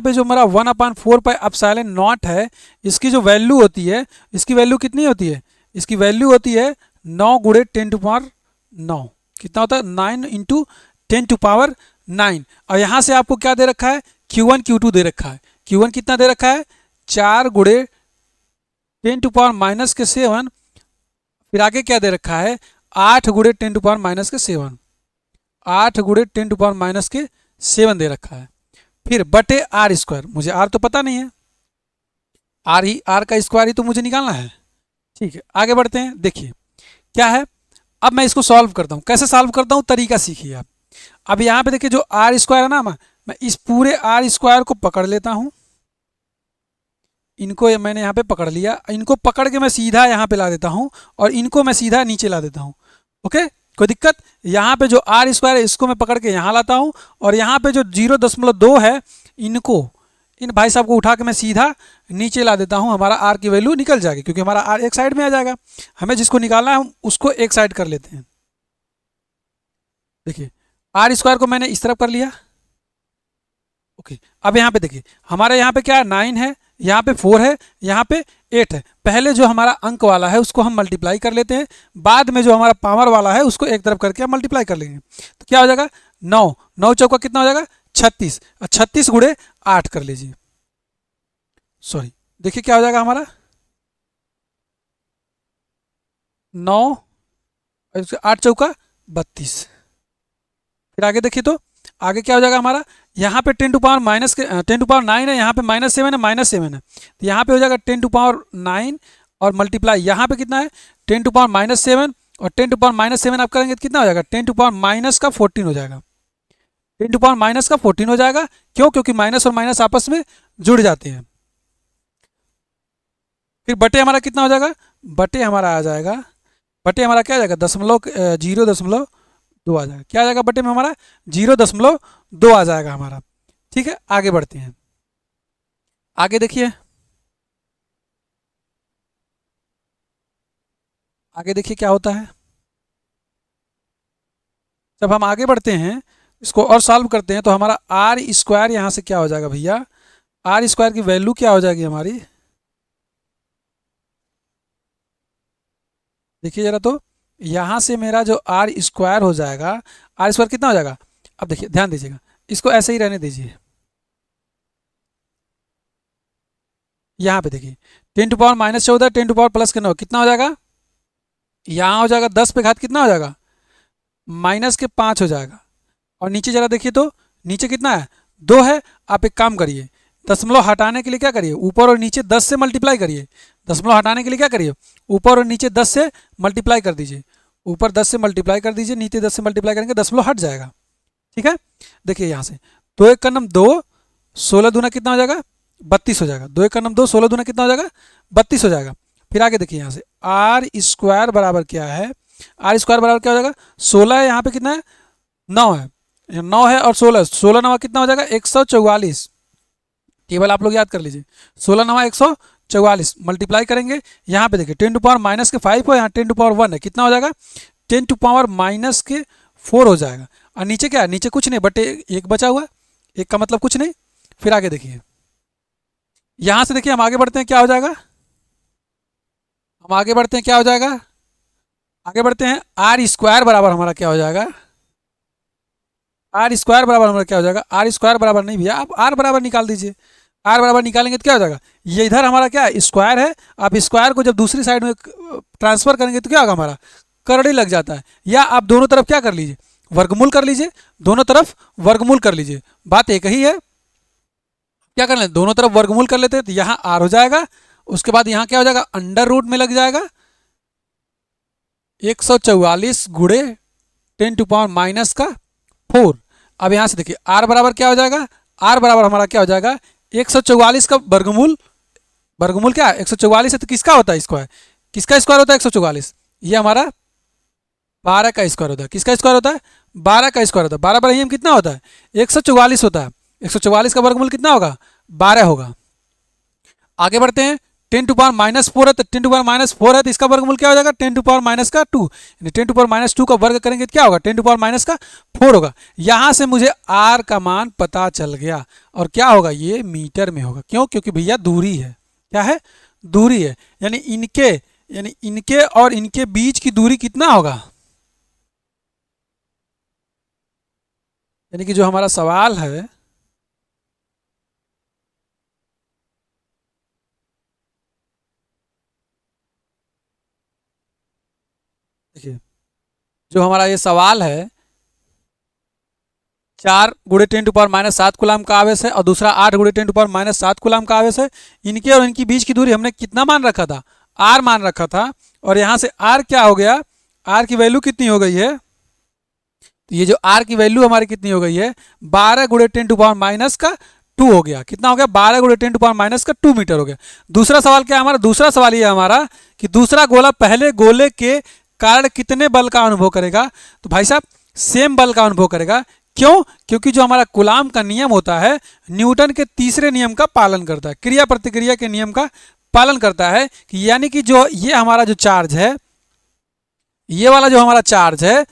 पे जो हमारा 1/4πε0 है, इसकी जो वैल्यू होती है, इसकी वैल्यू कितनी होती है, इसकी वैल्यू होती है 9 गुणे 10⁻9। कितना होता है, 9 × 10⁻9। और यहाँ से आपको क्या दे रखा है, Q1 Q2 दे रखा है। Q1 कितना दे रखा है, 4 गुणे 10⁻⁻7। फिर आगे क्या दे रखा है, 8 गुणे 10⁻⁻7, 8 गुणे 10⁻⁻7 दे रखा है। फिर बटे आर स्क्वायर, मुझे आर तो पता नहीं है, आर का स्क्वायर ही तो मुझे निकालना है। ठीक है, आगे बढ़ते हैं। देखिए क्या है, अब मैं इसको सॉल्व करता हूँ। कैसे सॉल्व करता हूँ, तरीका सीखिए आप। अब यहाँ पे देखिए जो आर स्क्वायर है ना, मैं इस पूरे आर स्क्वायर को पकड़ लेता हूँ, इनको मैंने यहाँ पे पकड़ लिया, इनको पकड़ के मैं सीधा यहाँ पे ला देता हूँ और इनको मैं सीधा नीचे ला देता हूँ। ओके, कोई दिक्कत। यहाँ पे जो आर स्क्वायर है इसको मैं पकड़ के यहाँ लाता हूँ, और यहाँ पे जो 0.2 है, इनको, इन भाई साहब को उठा के मैं सीधा नीचे ला देता हूँ। हमारा आर की वैल्यू निकल जाएगी, क्योंकि हमारा आर एक साइड में आ जाएगा। हमें जिसको निकालना है हम उसको एक साइड कर लेते हैं। देखिए आर स्क्वायर को मैंने इस तरफ कर लिया। ओके, अब यहाँ पे देखिए हमारे यहाँ पे क्या है, 9 है, यहाँ पे 4 है, यहाँ पे 8 है। पहले जो हमारा अंक वाला है उसको हम मल्टीप्लाई कर लेते हैं, बाद में जो हमारा पावर वाला है उसको एक तरफ करके हम मल्टीप्लाई कर लेंगे। तो क्या हो जाएगा, 9, 9 चौका कितना हो जाएगा 36, 36 गुणे 8 कर लीजिए। सॉरी, देखिए क्या हो जाएगा हमारा 9, 8 चौका 32। फिर आगे देखिए तो आगे क्या हो जाएगा हमारा, यहाँ पे 10⁻9 है, यहाँ पे -7 है, -7 है, तो यहाँ पे हो जाएगा 10⁻9 और मल्टीप्लाई यहाँ पे कितना है 10⁻7, और 10⁻7 आप करेंगे तो कितना हो जाएगा 10⁻14 हो जाएगा, 10⁻14 हो जाएगा। क्यों, क्योंकि माइनस और माइनस आपस में जुड़ जाते हैं। फिर बटे हमारा कितना हो जाएगा, बटे हमारा आ जाएगा, बटे हमारा क्या आ जाएगा 0.2 आ जाएगा। क्या आ जाएगा बटे में हमारा 0.2 आ जाएगा हमारा। ठीक है, आगे बढ़ते हैं। आगे देखिए, आगे देखिए क्या होता है। जब हम आगे बढ़ते हैं, इसको और सॉल्व करते हैं, तो हमारा आर स्क्वायर यहाँ से क्या हो जाएगा भैया, आर स्क्वायर की वैल्यू क्या हो जाएगी हमारी, देखिए जरा तो, यहाँ से मेरा जो आर स्क्वायर हो जाएगा, आर स्क्वायर कितना हो जाएगा। अब देखिए ध्यान दीजिएगा, इसको ऐसे ही रहने दीजिए। यहाँ पे देखिए 10⁻−14, 10⁻+9 कितना हो जाएगा, यहाँ हो जाएगा 10 पे घात कितना हो जाएगा -5 हो जाएगा। और नीचे जरा देखिए तो, नीचे कितना है 2 है। आप एक काम करिए, दशमलव हटाने के लिए क्या करिए, ऊपर और नीचे 10 से मल्टीप्लाई करिए। दशमलव हटाने के लिए क्या करिए, ऊपर और नीचे 10 से मल्टीप्लाई कर दीजिए। ऊपर 10 से मल्टीप्लाई कर दीजिए, नीचे 10 से मल्टीप्लाई करेंगे, दशमलव हट जाएगा। ठीक है, देखिए यहाँ से 2 1 का नम 2, 16 दूना कितना हो जाएगा 32 हो जाएगा। 2 1 का नम 2, 16 दूना कितना हो जाएगा 32 हो जाएगा। फिर आगे देखिए यहाँ से आर स्क्वायर बराबर क्या है, आर स्क्वायर बराबर क्या हो जाएगा 16 है, यहाँ पे कितना है 9 है, 9 है और 16, 16 9 कितना हो जाएगा 144। केवल आप लोग याद कर लीजिए 16 नवा 144 मल्टीप्लाई करेंगे। यहाँ पे देखिए 10 टू पावर माइनस के 5 हो, यहाँ 10 टू पावर 1 है, कितना हो जाएगा 10 टू पावर माइनस के 4 हो जाएगा। और नीचे क्या है, नीचे कुछ नहीं बट एक बचा हुआ, एक का मतलब कुछ नहीं। फिर आगे देखिए, यहाँ से देखिए हम आगे बढ़ते हैं, क्या हो जाएगा, हम आगे बढ़ते हैं, क्या हो जाएगा, आगे बढ़ते हैं, आर स्क्वायर बराबर हमारा क्या हो जाएगा, आर स्क्वायर बराबर हमारा क्या हो जाएगा, आर स्क्वायर बराबर नहीं भैया, आप आर बराबर निकाल दीजिए। आर बराबर निकालेंगे तो क्या हो जाएगा, ये इधर हमारा क्या है स्क्वायर है, आप स्क्वायर को जब दूसरी साइड में ट्रांसफर करेंगे तो क्या होगा, हमारा करड़ी लग जाता है। या आप दोनों तरफ क्या कर लीजिए, वर्गमूल कर लीजिए, दोनों तरफ वर्गमूल कर लीजिए, बात एक ही है। क्या कर लें, दोनों तरफ वर्गमूल कर लेते हैं तो यहाँ आर हो जाएगा, उसके बाद यहाँ क्या हो जाएगा, अंडर रूट में लग जाएगा 144 गुणे 10 टू पावर माइनस का 4। अब यहाँ से देखिए आर बराबर क्या हो जाएगा, आर बराबर हमारा क्या हो जाएगा 144 का वर्गमूल, वर्गमूल क्या है 144 है तो किसका होता है स्क्वायर, किसका स्क्वायर होता है 144, ये हमारा 12 का स्क्वायर होता है। किसका स्क्वायर होता है, 12 का स्क्वायर होता है। 12 पर कितना होता है 144 होता है, 144 का वर्गमूल कितना होगा 12 होगा। आगे बढ़ते हैं, 10 टू पावर माइनस 4 है तो 10 टू पावर माइनस 4 है तो इसका वर्गमूल क्या हो जाएगा 10 टू पावर माइनस का 2, यानी 10 टू पावर माइनस 2 का वर्ग करेंगे तो क्या होगा 10 टू पावर माइनस का 4 होगा। यहाँ से मुझे आर का मान पता चल गया और क्या होगा, ये मीटर में होगा। क्यों, क्योंकि भैया दूरी है, क्या है दूरी है, यानी इनके और इनके बीच की दूरी कितना होगा, यानी कि जो हमारा सवाल है, देखिए जो हमारा ये सवाल है 4 गुणे 10 टू पावर माइनस 7 कूलम का आवेश है और दूसरा 8 गुणे 10 टू पावर माइनस 7 कूलम का आवेश है। इनके और इनकी बीच की दूरी हमने कितना मान रखा था, आर मान रखा था, और यहाँ से आर क्या हो गया, आर की वैल्यू कितनी हो गई है, तो ये जो आर की वैल्यू हमारी कितनी हो गई है 12 गुणे 10 टू पावर माइनस का 2 हो गया। कितना हो गया 12 गुणे 10 टू पावर माइनस का 2 मीटर हो गया। दूसरा सवाल क्या है हमारा, दूसरा सवाल ये है हमारा कि दूसरा गोला पहले गोले के कारण कितने बल का अनुभव करेगा, तो भाई साहब सेम बल का अनुभव करेगा। क्यों, क्योंकि जो हमारा कूलाम का नियम होता है न्यूटन के तीसरे नियम का पालन करता है, क्रिया प्रतिक्रिया के नियम का पालन करता है, कि यानी कि जो ये हमारा जो चार्ज है, ये वाला जो हमारा चार्ज है,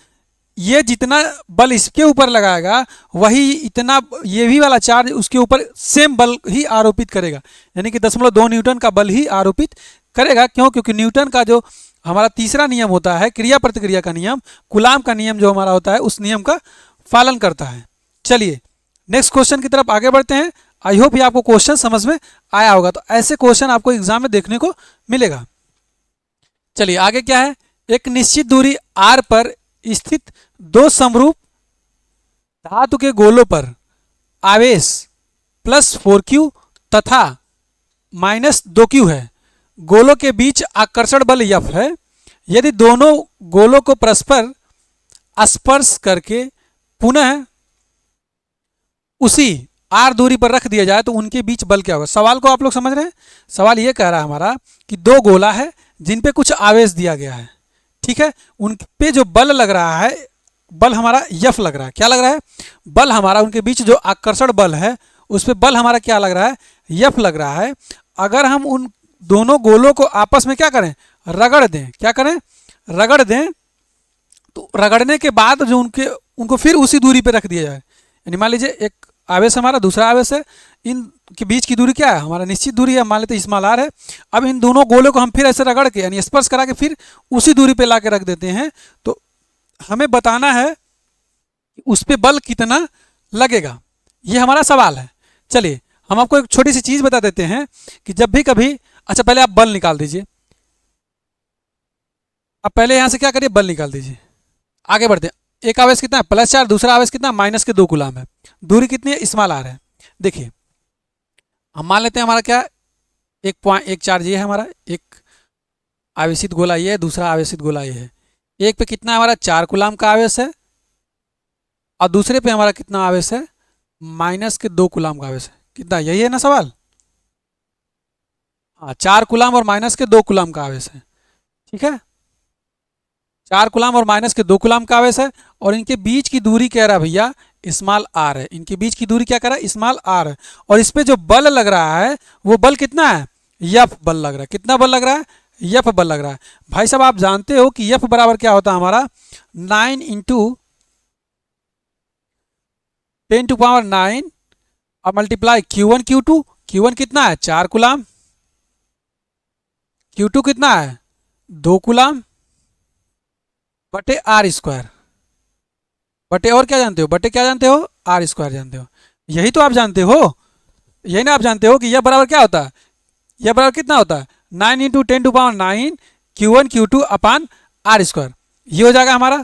ये जितना बल इसके ऊपर लगाएगा वही इतना ये भी वाला चार्ज उसके ऊपर सेम बल ही आरोपित करेगा, यानी कि 0.2 न्यूटन का बल ही आरोपित करेगा। क्यों, क्योंकि न्यूटन का जो हमारा तीसरा नियम होता है क्रिया प्रतिक्रिया का नियम, कूलाम का नियम जो हमारा होता है उस नियम का पालन करता है। चलिए नेक्स्ट क्वेश्चन की तरफ आगे बढ़ते हैं। आई होप ये आपको क्वेश्चन समझ में आया होगा, तो ऐसे क्वेश्चन आपको एग्जाम में देखने को मिलेगा। चलिए आगे क्या है, एक निश्चित दूरी r पर स्थित दो समरूप धातु के गोलों पर आवेश +4q तथा -2q है। गोलों के बीच आकर्षण बल F है। यदि दोनों गोलों को परस्पर स्पर्श करके पुनः उसी r दूरी पर रख दिया जाए तो उनके बीच बल क्या होगा। सवाल को आप लोग समझ रहे हैं, सवाल ये कह रहा है हमारा कि दो गोला है जिन पे कुछ आवेश दिया गया है, ठीक है, उन पे जो बल लग रहा है, बल हमारा F लग रहा है। क्या लग रहा है, बल हमारा, उनके बीच जो आकर्षण बल है उस पर बल हमारा क्या लग रहा है, F लग रहा है। अगर हम उन दोनों गोलों को आपस में क्या करें, रगड़ दें, क्या करें, रगड़ दें, तो रगड़ने के बाद जो उनको फिर उसी दूरी पे रख दिया जाए, यानी मान लीजिए एक आवेश हमारा, दूसरा आवेश है, इन के बीच की दूरी क्या है, हमारा निश्चित दूरी है, मान लेते हैं स्मॉल r है। अब इन दोनों गोलों को हम फिर ऐसे रगड़ के यानी स्पर्श करा के फिर उसी दूरी पे ला के रख देते हैं, तो हमें बताना है कि उस पर बल कितना लगेगा, ये हमारा सवाल है। चलिए हम आपको एक छोटी सी चीज़ बता देते हैं कि जब भी कभी, अच्छा पहले आप बल निकाल दीजिए, अब पहले यहाँ से क्या करिए, बल निकाल दीजिए। आगे बढ़ते हैं, एक आवेश कितना है +4, दूसरा आवेश कितना -2 कूलम है, दूरी कितनी है स्मॉल r है। देखिए हम मान लेते हैं हमारा क्या, एक चार्ज ये है हमारा, एक आवेशित गोला ये है, दूसरा आवेशित गोला ये है। एक पे कितना हमारा 4 कूलम का आवेश है और दूसरे पे हमारा कितना आवेश है -2 कूलम का आवेश है। कितना, यही है ना सवाल, हाँ 4 कूलम और -2 कूलम का आवेश है, ठीक है, 4 कूलम और -2 कूलम का आवेश है और इनके बीच की दूरी कह रहा है भैया स्मॉल आर है, इनके बीच की दूरी क्या करा स्मॉल आर है। और इस पे जो बल लग रहा है वो बल कितना है, यफ बल लग रहा है। कितना बल लग रहा है, यफ बल लग रहा है। भाई साहब आप जानते हो कि यफ बराबर क्या होता है हमारा 9 इंटू 10⁹ और मल्टीप्लाई Q1 Q2। Q1 कितना है 4 कूलाम, Q2 कितना है 2 कूलाम बटे आर स्क्वायर, बटे और क्या जानते हो, बटे क्या जानते हो आर स्क्वायर जानते हो। यही तो आप जानते हो, यही ना आप जानते हो कि यह बराबर क्या होता है, यह बराबर कितना होता है 9 into 10⁹ Q1 Q2 upon R square. ये हो जाएगा हमारा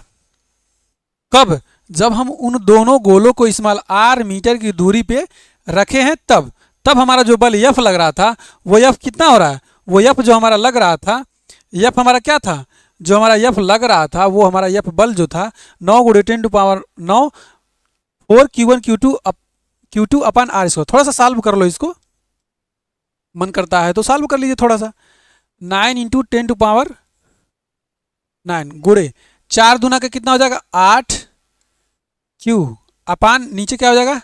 कब, जब हम उन दोनों गोलों को स्मॉल आर मीटर की दूरी पे रखे हैं तब। तब हमारा जो बल यफ लग रहा था वो यफ कितना हो रहा है, वो यफ जो हमारा लग रहा था, यफ हमारा क्या था, जो हमारा यफ लग रहा था वो हमारा यफ बल जो था 9 × 10⁹ 4 Q1 Q2 upon R square. थोड़ा सा सॉल्व कर लो इसको, मन करता है तो सॉल्व कर लीजिए थोड़ा सा। 9 इंटू 10⁹ गुड़े 4 दूना का कितना हो जाएगा 8 Q अपान नीचे क्या हो जाएगा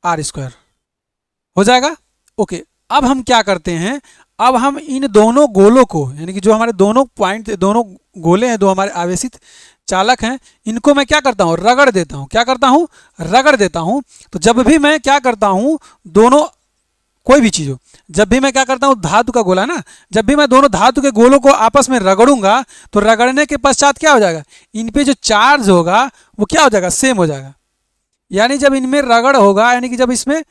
आर स्क्वायर हो जाएगा। ओके, अब हम क्या करते हैं, अब हम इन दोनों गोलों को, यानी कि जो हमारे दोनों पॉइंट, दोनों गोले हैं, दो हमारे आवेशित चालक हैं, इनको मैं क्या करता हूँ रगड़ देता हूँ। क्या करता हूँ रगड़ देता हूँ। तो जब भी मैं क्या करता हूँ, दोनों कोई भी चीज़ हो, जब भी मैं क्या करता हूँ धातु का गोला ना, जब भी मैं दोनों धातु के गोलों को आपस में रगड़ूंगा तो रगड़ने के पश्चात क्या हो जाएगा, इन पे जो चार्ज होगा वो क्या हो जाएगा सेम हो जाएगा। यानी जब इनमें रगड़ होगा, यानी कि जब इसमें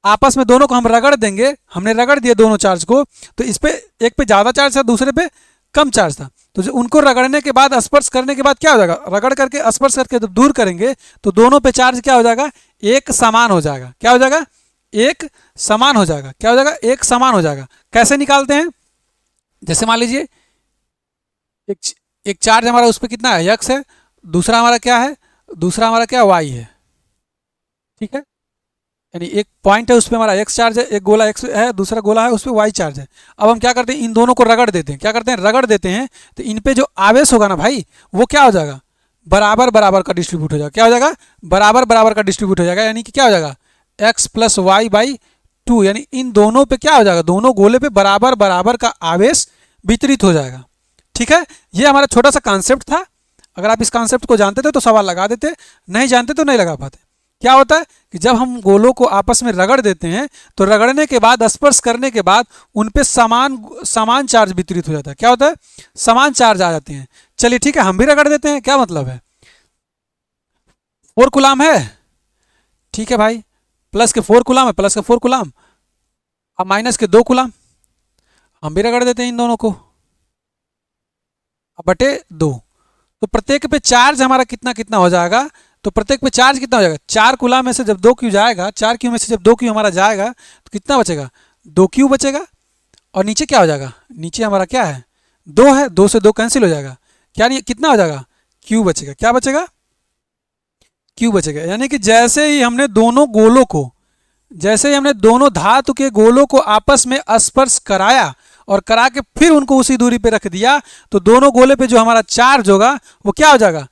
आपस में दोनों को हम रगड़ देंगे, हमने रगड़ दिया दोनों चार्ज को, तो इस पे एक पे ज़्यादा चार्ज था दूसरे पे कम चार्ज था, तो जो उनको रगड़ने के बाद स्पर्श करने के बाद क्या हो जाएगा, रगड़ करके स्पर्श करके जब दूर करेंगे तो दोनों पे चार्ज क्या हो जाएगा एक समान हो जाएगा। क्या हो जाएगा एक समान हो जाएगा। क्या हो जाएगा एक समान हो जाएगा। कैसे निकालते हैं, जैसे मान लीजिए एक चार्ज हमारा उस पर कितना है x है, दूसरा हमारा क्या है, दूसरा हमारा क्या y है, ठीक है, यानी एक पॉइंट है उस पर हमारा x चार्ज है, एक गोला x है, दूसरा गोला है उस पर y चार्ज है। अब हम क्या करते हैं इन दोनों को रगड़ देते हैं। क्या करते हैं रगड़ देते हैं, तो इन पे जो आवेश होगा ना भाई वो क्या हो जाएगा बराबर बराबर का डिस्ट्रीब्यूट हो जाएगा। क्या हो जाएगा बराबर बराबर का डिस्ट्रीब्यूट हो जाएगा, यानी कि क्या हो जाएगा x प्लस वाई बाई 2, यानी इन दोनों पे क्या हो जाएगा, दोनों गोले पे बराबर बराबर का आवेश वितरित हो जाएगा। ठीक है, ये हमारा छोटा सा कॉन्सेप्ट था। अगर आप इस कॉन्सेप्ट को जानते थे तो सवाल लगा देते, नहीं जानते तो नहीं लगा पाते। क्या होता है कि जब हम गोलों को आपस में रगड़ देते हैं तो रगड़ने के बाद स्पर्श करने के बाद उन पे समान चार्ज वितरित हो जाता है। क्या होता है समान चार्ज आ जाते हैं। चलिए ठीक है, हम भी रगड़ देते हैं, क्या मतलब है 4 कूलाम है, ठीक है भाई, प्लस के 4 कूलाम है, प्लस के 4 कूलाम, अब माइनस के 2 कूलाम, हम भी रगड़ देते हैं इन दोनों को, अब बटे 2। तो प्रत्येक पे चार्ज हमारा कितना कितना हो जाएगा, तो प्रत्येक पे चार्ज कितना हो जाएगा 4 कूलाम में से जब 2 क्यू जाएगा, 4 क्यू में से जब 2 क्यू हमारा जाएगा तो कितना बचेगा 2 क्यू बचेगा। और नीचे क्या हो जाएगा, नीचे हमारा क्या है 2 है, 2 से 2 कैंसिल हो जाएगा, क्या नहीं कितना हो जाएगा क्यू बचेगा। क्या बचेगा क्यू बचेगा। यानी कि जैसे ही हमने दोनों गोलों को, जैसे ही हमने दोनों धातु के गोलों को आपस में स्पर्श कराया और करा के फिर उनको उसी दूरी पे रख दिया तो दोनों गोले पे जो हमारा चार्ज होगा वो क्या हो जाएगा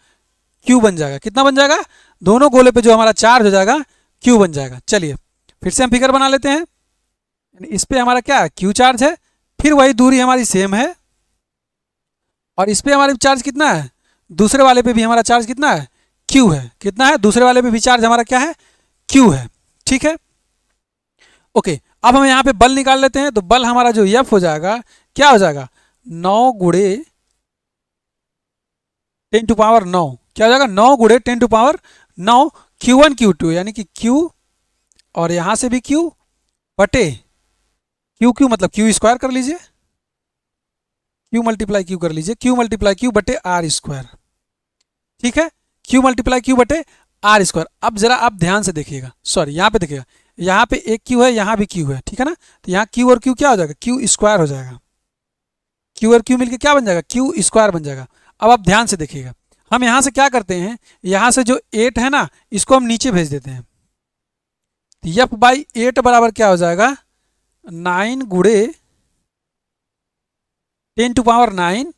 क्यू बन जाएगा। कितना बन जाएगा, दोनों गोले पे जो हमारा चार्ज हो जाएगा क्यू बन जाएगा। चलिए फिर से हम फिगर बना लेते हैं। इस पे हमारा क्या है क्यू चार्ज है, फिर वही दूरी हमारी सेम है, और इस पे हमारा चार्ज कितना है, दूसरे वाले पे भी हमारा चार्ज कितना है क्यू है। कितना है, दूसरे वाले पे भी चार्ज हमारा क्या है क्यू है। ठीक है, ओके, अब हम यहाँ पे बल निकाल लेते हैं। तो बल हमारा जो एफ हो जाएगा क्या हो जाएगा 9 गुणे 10⁹ 9, क्या हो जाएगा 9 गुणे 10⁹ 9 Q1 Q2, यानी कि Q और यहां से भी Q बटे Q मतलब Q स्क्वायर कर लीजिए, Q मल्टीप्लाई Q कर लीजिए, Q मल्टीप्लाई Q बटे आर स्क्वायर। ठीक है, Q मल्टीप्लाई Q बटे आर स्क्वायर। अब जरा आप ध्यान से देखिएगा, सॉरी यहाँ पे देखिएगा, यहाँ पे एक Q है, यहाँ भी Q है, ठीक है ना, तो यहाँ Q और Q क्या हो जाएगा Q स्क्वायर हो जाएगा, Q और Q मिलके क्या बन जाएगा Q स्क्वायर बन जाएगा। अब आप ध्यान से देखिएगा, हम यहाँ से क्या करते हैं, यहाँ से जो 8 है ना इसको हम नीचे भेज देते हैं, तो एफ बाई 8 बराबर क्या हो जाएगा 9 गुणे 10⁹ 9,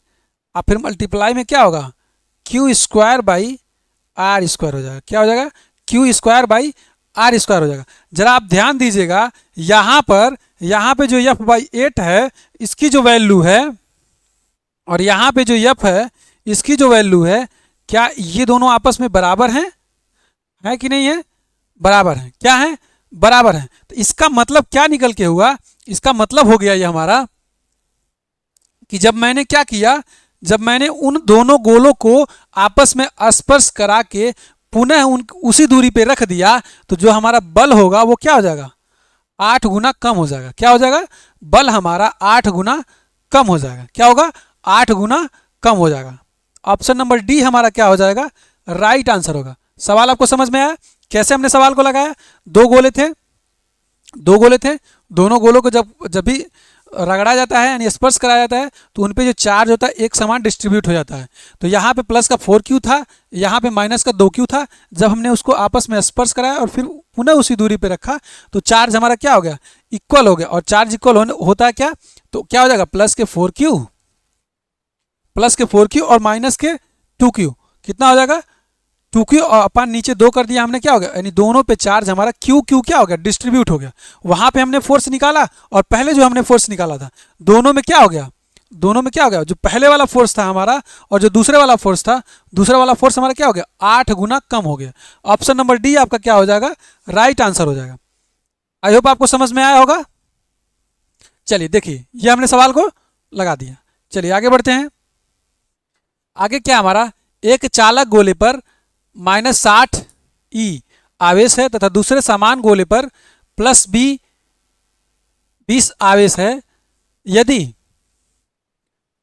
और फिर मल्टीप्लाई में क्या होगा Q square by r square हो जाएगा। क्या हो जाएगा q square by r square हो जाएगा। जरा आप ध्यान दीजिएगा, यहाँ पे जो एफ बाई 8 है इसकी जो वैल्यू है और यहाँ पे जो एफ है इसकी जो वैल्यू है, क्या ये दोनों आपस में बराबर हैं? है कि नहीं है? बराबर हैं। क्या है? बराबर हैं। तो इसका मतलब क्या निकल के हुआ? इसका मतलब हो गया ये हमारा कि जब मैंने क्या किया, जब मैंने उन दोनों गोलों को आपस में स्पर्श करा के पुनः उसी दूरी पे रख दिया, तो जो हमारा बल होगा वो क्या हो जाएगा? 8 गुना कम हो जाएगा। क्या हो जाएगा? बल हमारा 8 गुना कम हो जाएगा। क्या होगा? 8 गुना कम हो जाएगा। ऑप्शन नंबर डी हमारा क्या हो जाएगा? राइट आंसर होगा। सवाल आपको समझ में आया? कैसे हमने सवाल को लगाया? दो गोले थे, दोनों गोलों को जब भी रगड़ा जाता है यानी स्पर्श कराया जाता है तो उन पे जो चार्ज होता है एक समान डिस्ट्रीब्यूट हो जाता है। तो यहाँ पे प्लस का 4Q था, यहाँ पे माइनस का 2Q था। जब हमने उसको आपस में स्पर्श कराया और फिर पुनः उसी दूरी पे रखा तो चार्ज हमारा क्या हो गया? इक्वल हो गया। और चार्ज इक्वल होता है क्या? तो क्या हो जाएगा? प्लस के 4Q और माइनस के 2Q। कितना हो जाएगा? 2Q और अपन नीचे 2 कर दिया हमने। क्या हो गया? यानी दोनों पे चार्ज हमारा Q क्या हो गया? डिस्ट्रीब्यूट हो गया। वहां पे हमने फोर्स निकाला और पहले जो हमने फोर्स निकाला था, दोनों में क्या हो गया? जो पहले वाला फोर्स था हमारा और जो दूसरे वाला फोर्स था, दूसरा वाला फोर्स हमारा क्या हो गया? 8 गुना कम हो गया। ऑप्शन नंबर डी आपका क्या हो जाएगा? राइट आंसर हो जाएगा। आई होप आपको समझ में आया होगा। चलिए देखिए, ये हमने सवाल को लगा दिया। चलिए आगे बढ़ते हैं। आगे क्या हमारा? एक चालक गोले पर -60 ई आवेश है तथा दूसरे समान गोले पर +20 आवेश है। यदि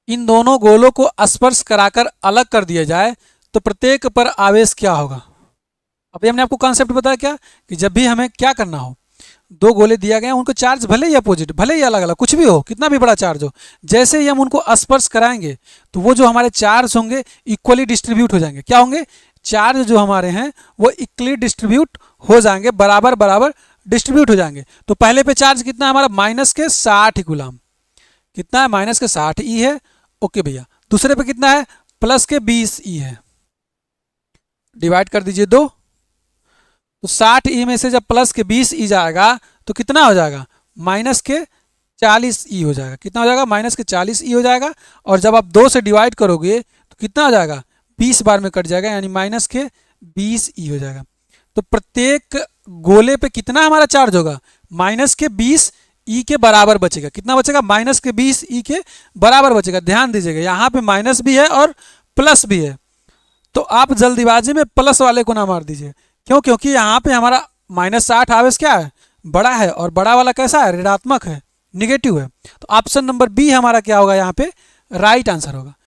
इन दोनों गोलों को स्पर्श कराकर अलग कर दिया जाए तो प्रत्येक पर आवेश क्या होगा? अभी हमने आपको कॉन्सेप्ट बताया क्या कि जब भी हमें क्या करना हो, दो गोले दिया गया, उनको चार्ज भले ही अपोजिट, भले ही अलग अलग, कुछ भी हो, कितना भी बड़ा चार्ज हो, जैसे ही हम उनको स्पर्श कराएंगे तो वो जो हमारे चार्ज होंगे इक्वली डिस्ट्रीब्यूट हो जाएंगे। क्या होंगे? चार्ज जो हमारे हैं वो इक्वली डिस्ट्रीब्यूट हो जाएंगे, बराबर बराबर डिस्ट्रीब्यूट हो जाएंगे। तो पहले पे चार्ज कितना है हमारा? -60 गुलाम। कितना है? -60 ई है। ओके भैया। दूसरे पे कितना है? +20 ई है। डिवाइड कर दीजिए 2। तो 60 ई में से जब +20 ई जाएगा तो कितना हो जाएगा? -40 ई हो जाएगा। कितना हो जाएगा? -40 ई हो जाएगा। और जब आप 2 से डिवाइड करोगे तो कितना हो जाएगा? 20 बार में कट जाएगा, यानी -20 ई हो जाएगा। तो प्रत्येक गोले पे कितना हमारा चार्ज होगा? -20 ई के बराबर बचेगा। कितना बचेगा? -20 ई के बराबर बचेगा। ध्यान दीजिएगा, यहाँ पे माइनस भी है और प्लस भी है, तो आप जल्दीबाजी में प्लस वाले को ना मार दीजिए। क्यों? क्योंकि यहाँ पे हमारा -60 आवेश क्या है? बड़ा है, और बड़ा वाला कैसा है? ऋणात्मक है, निगेटिव है। तो ऑप्शन नंबर बी हमारा क्या होगा? यहाँ पे राइट आंसर होगा।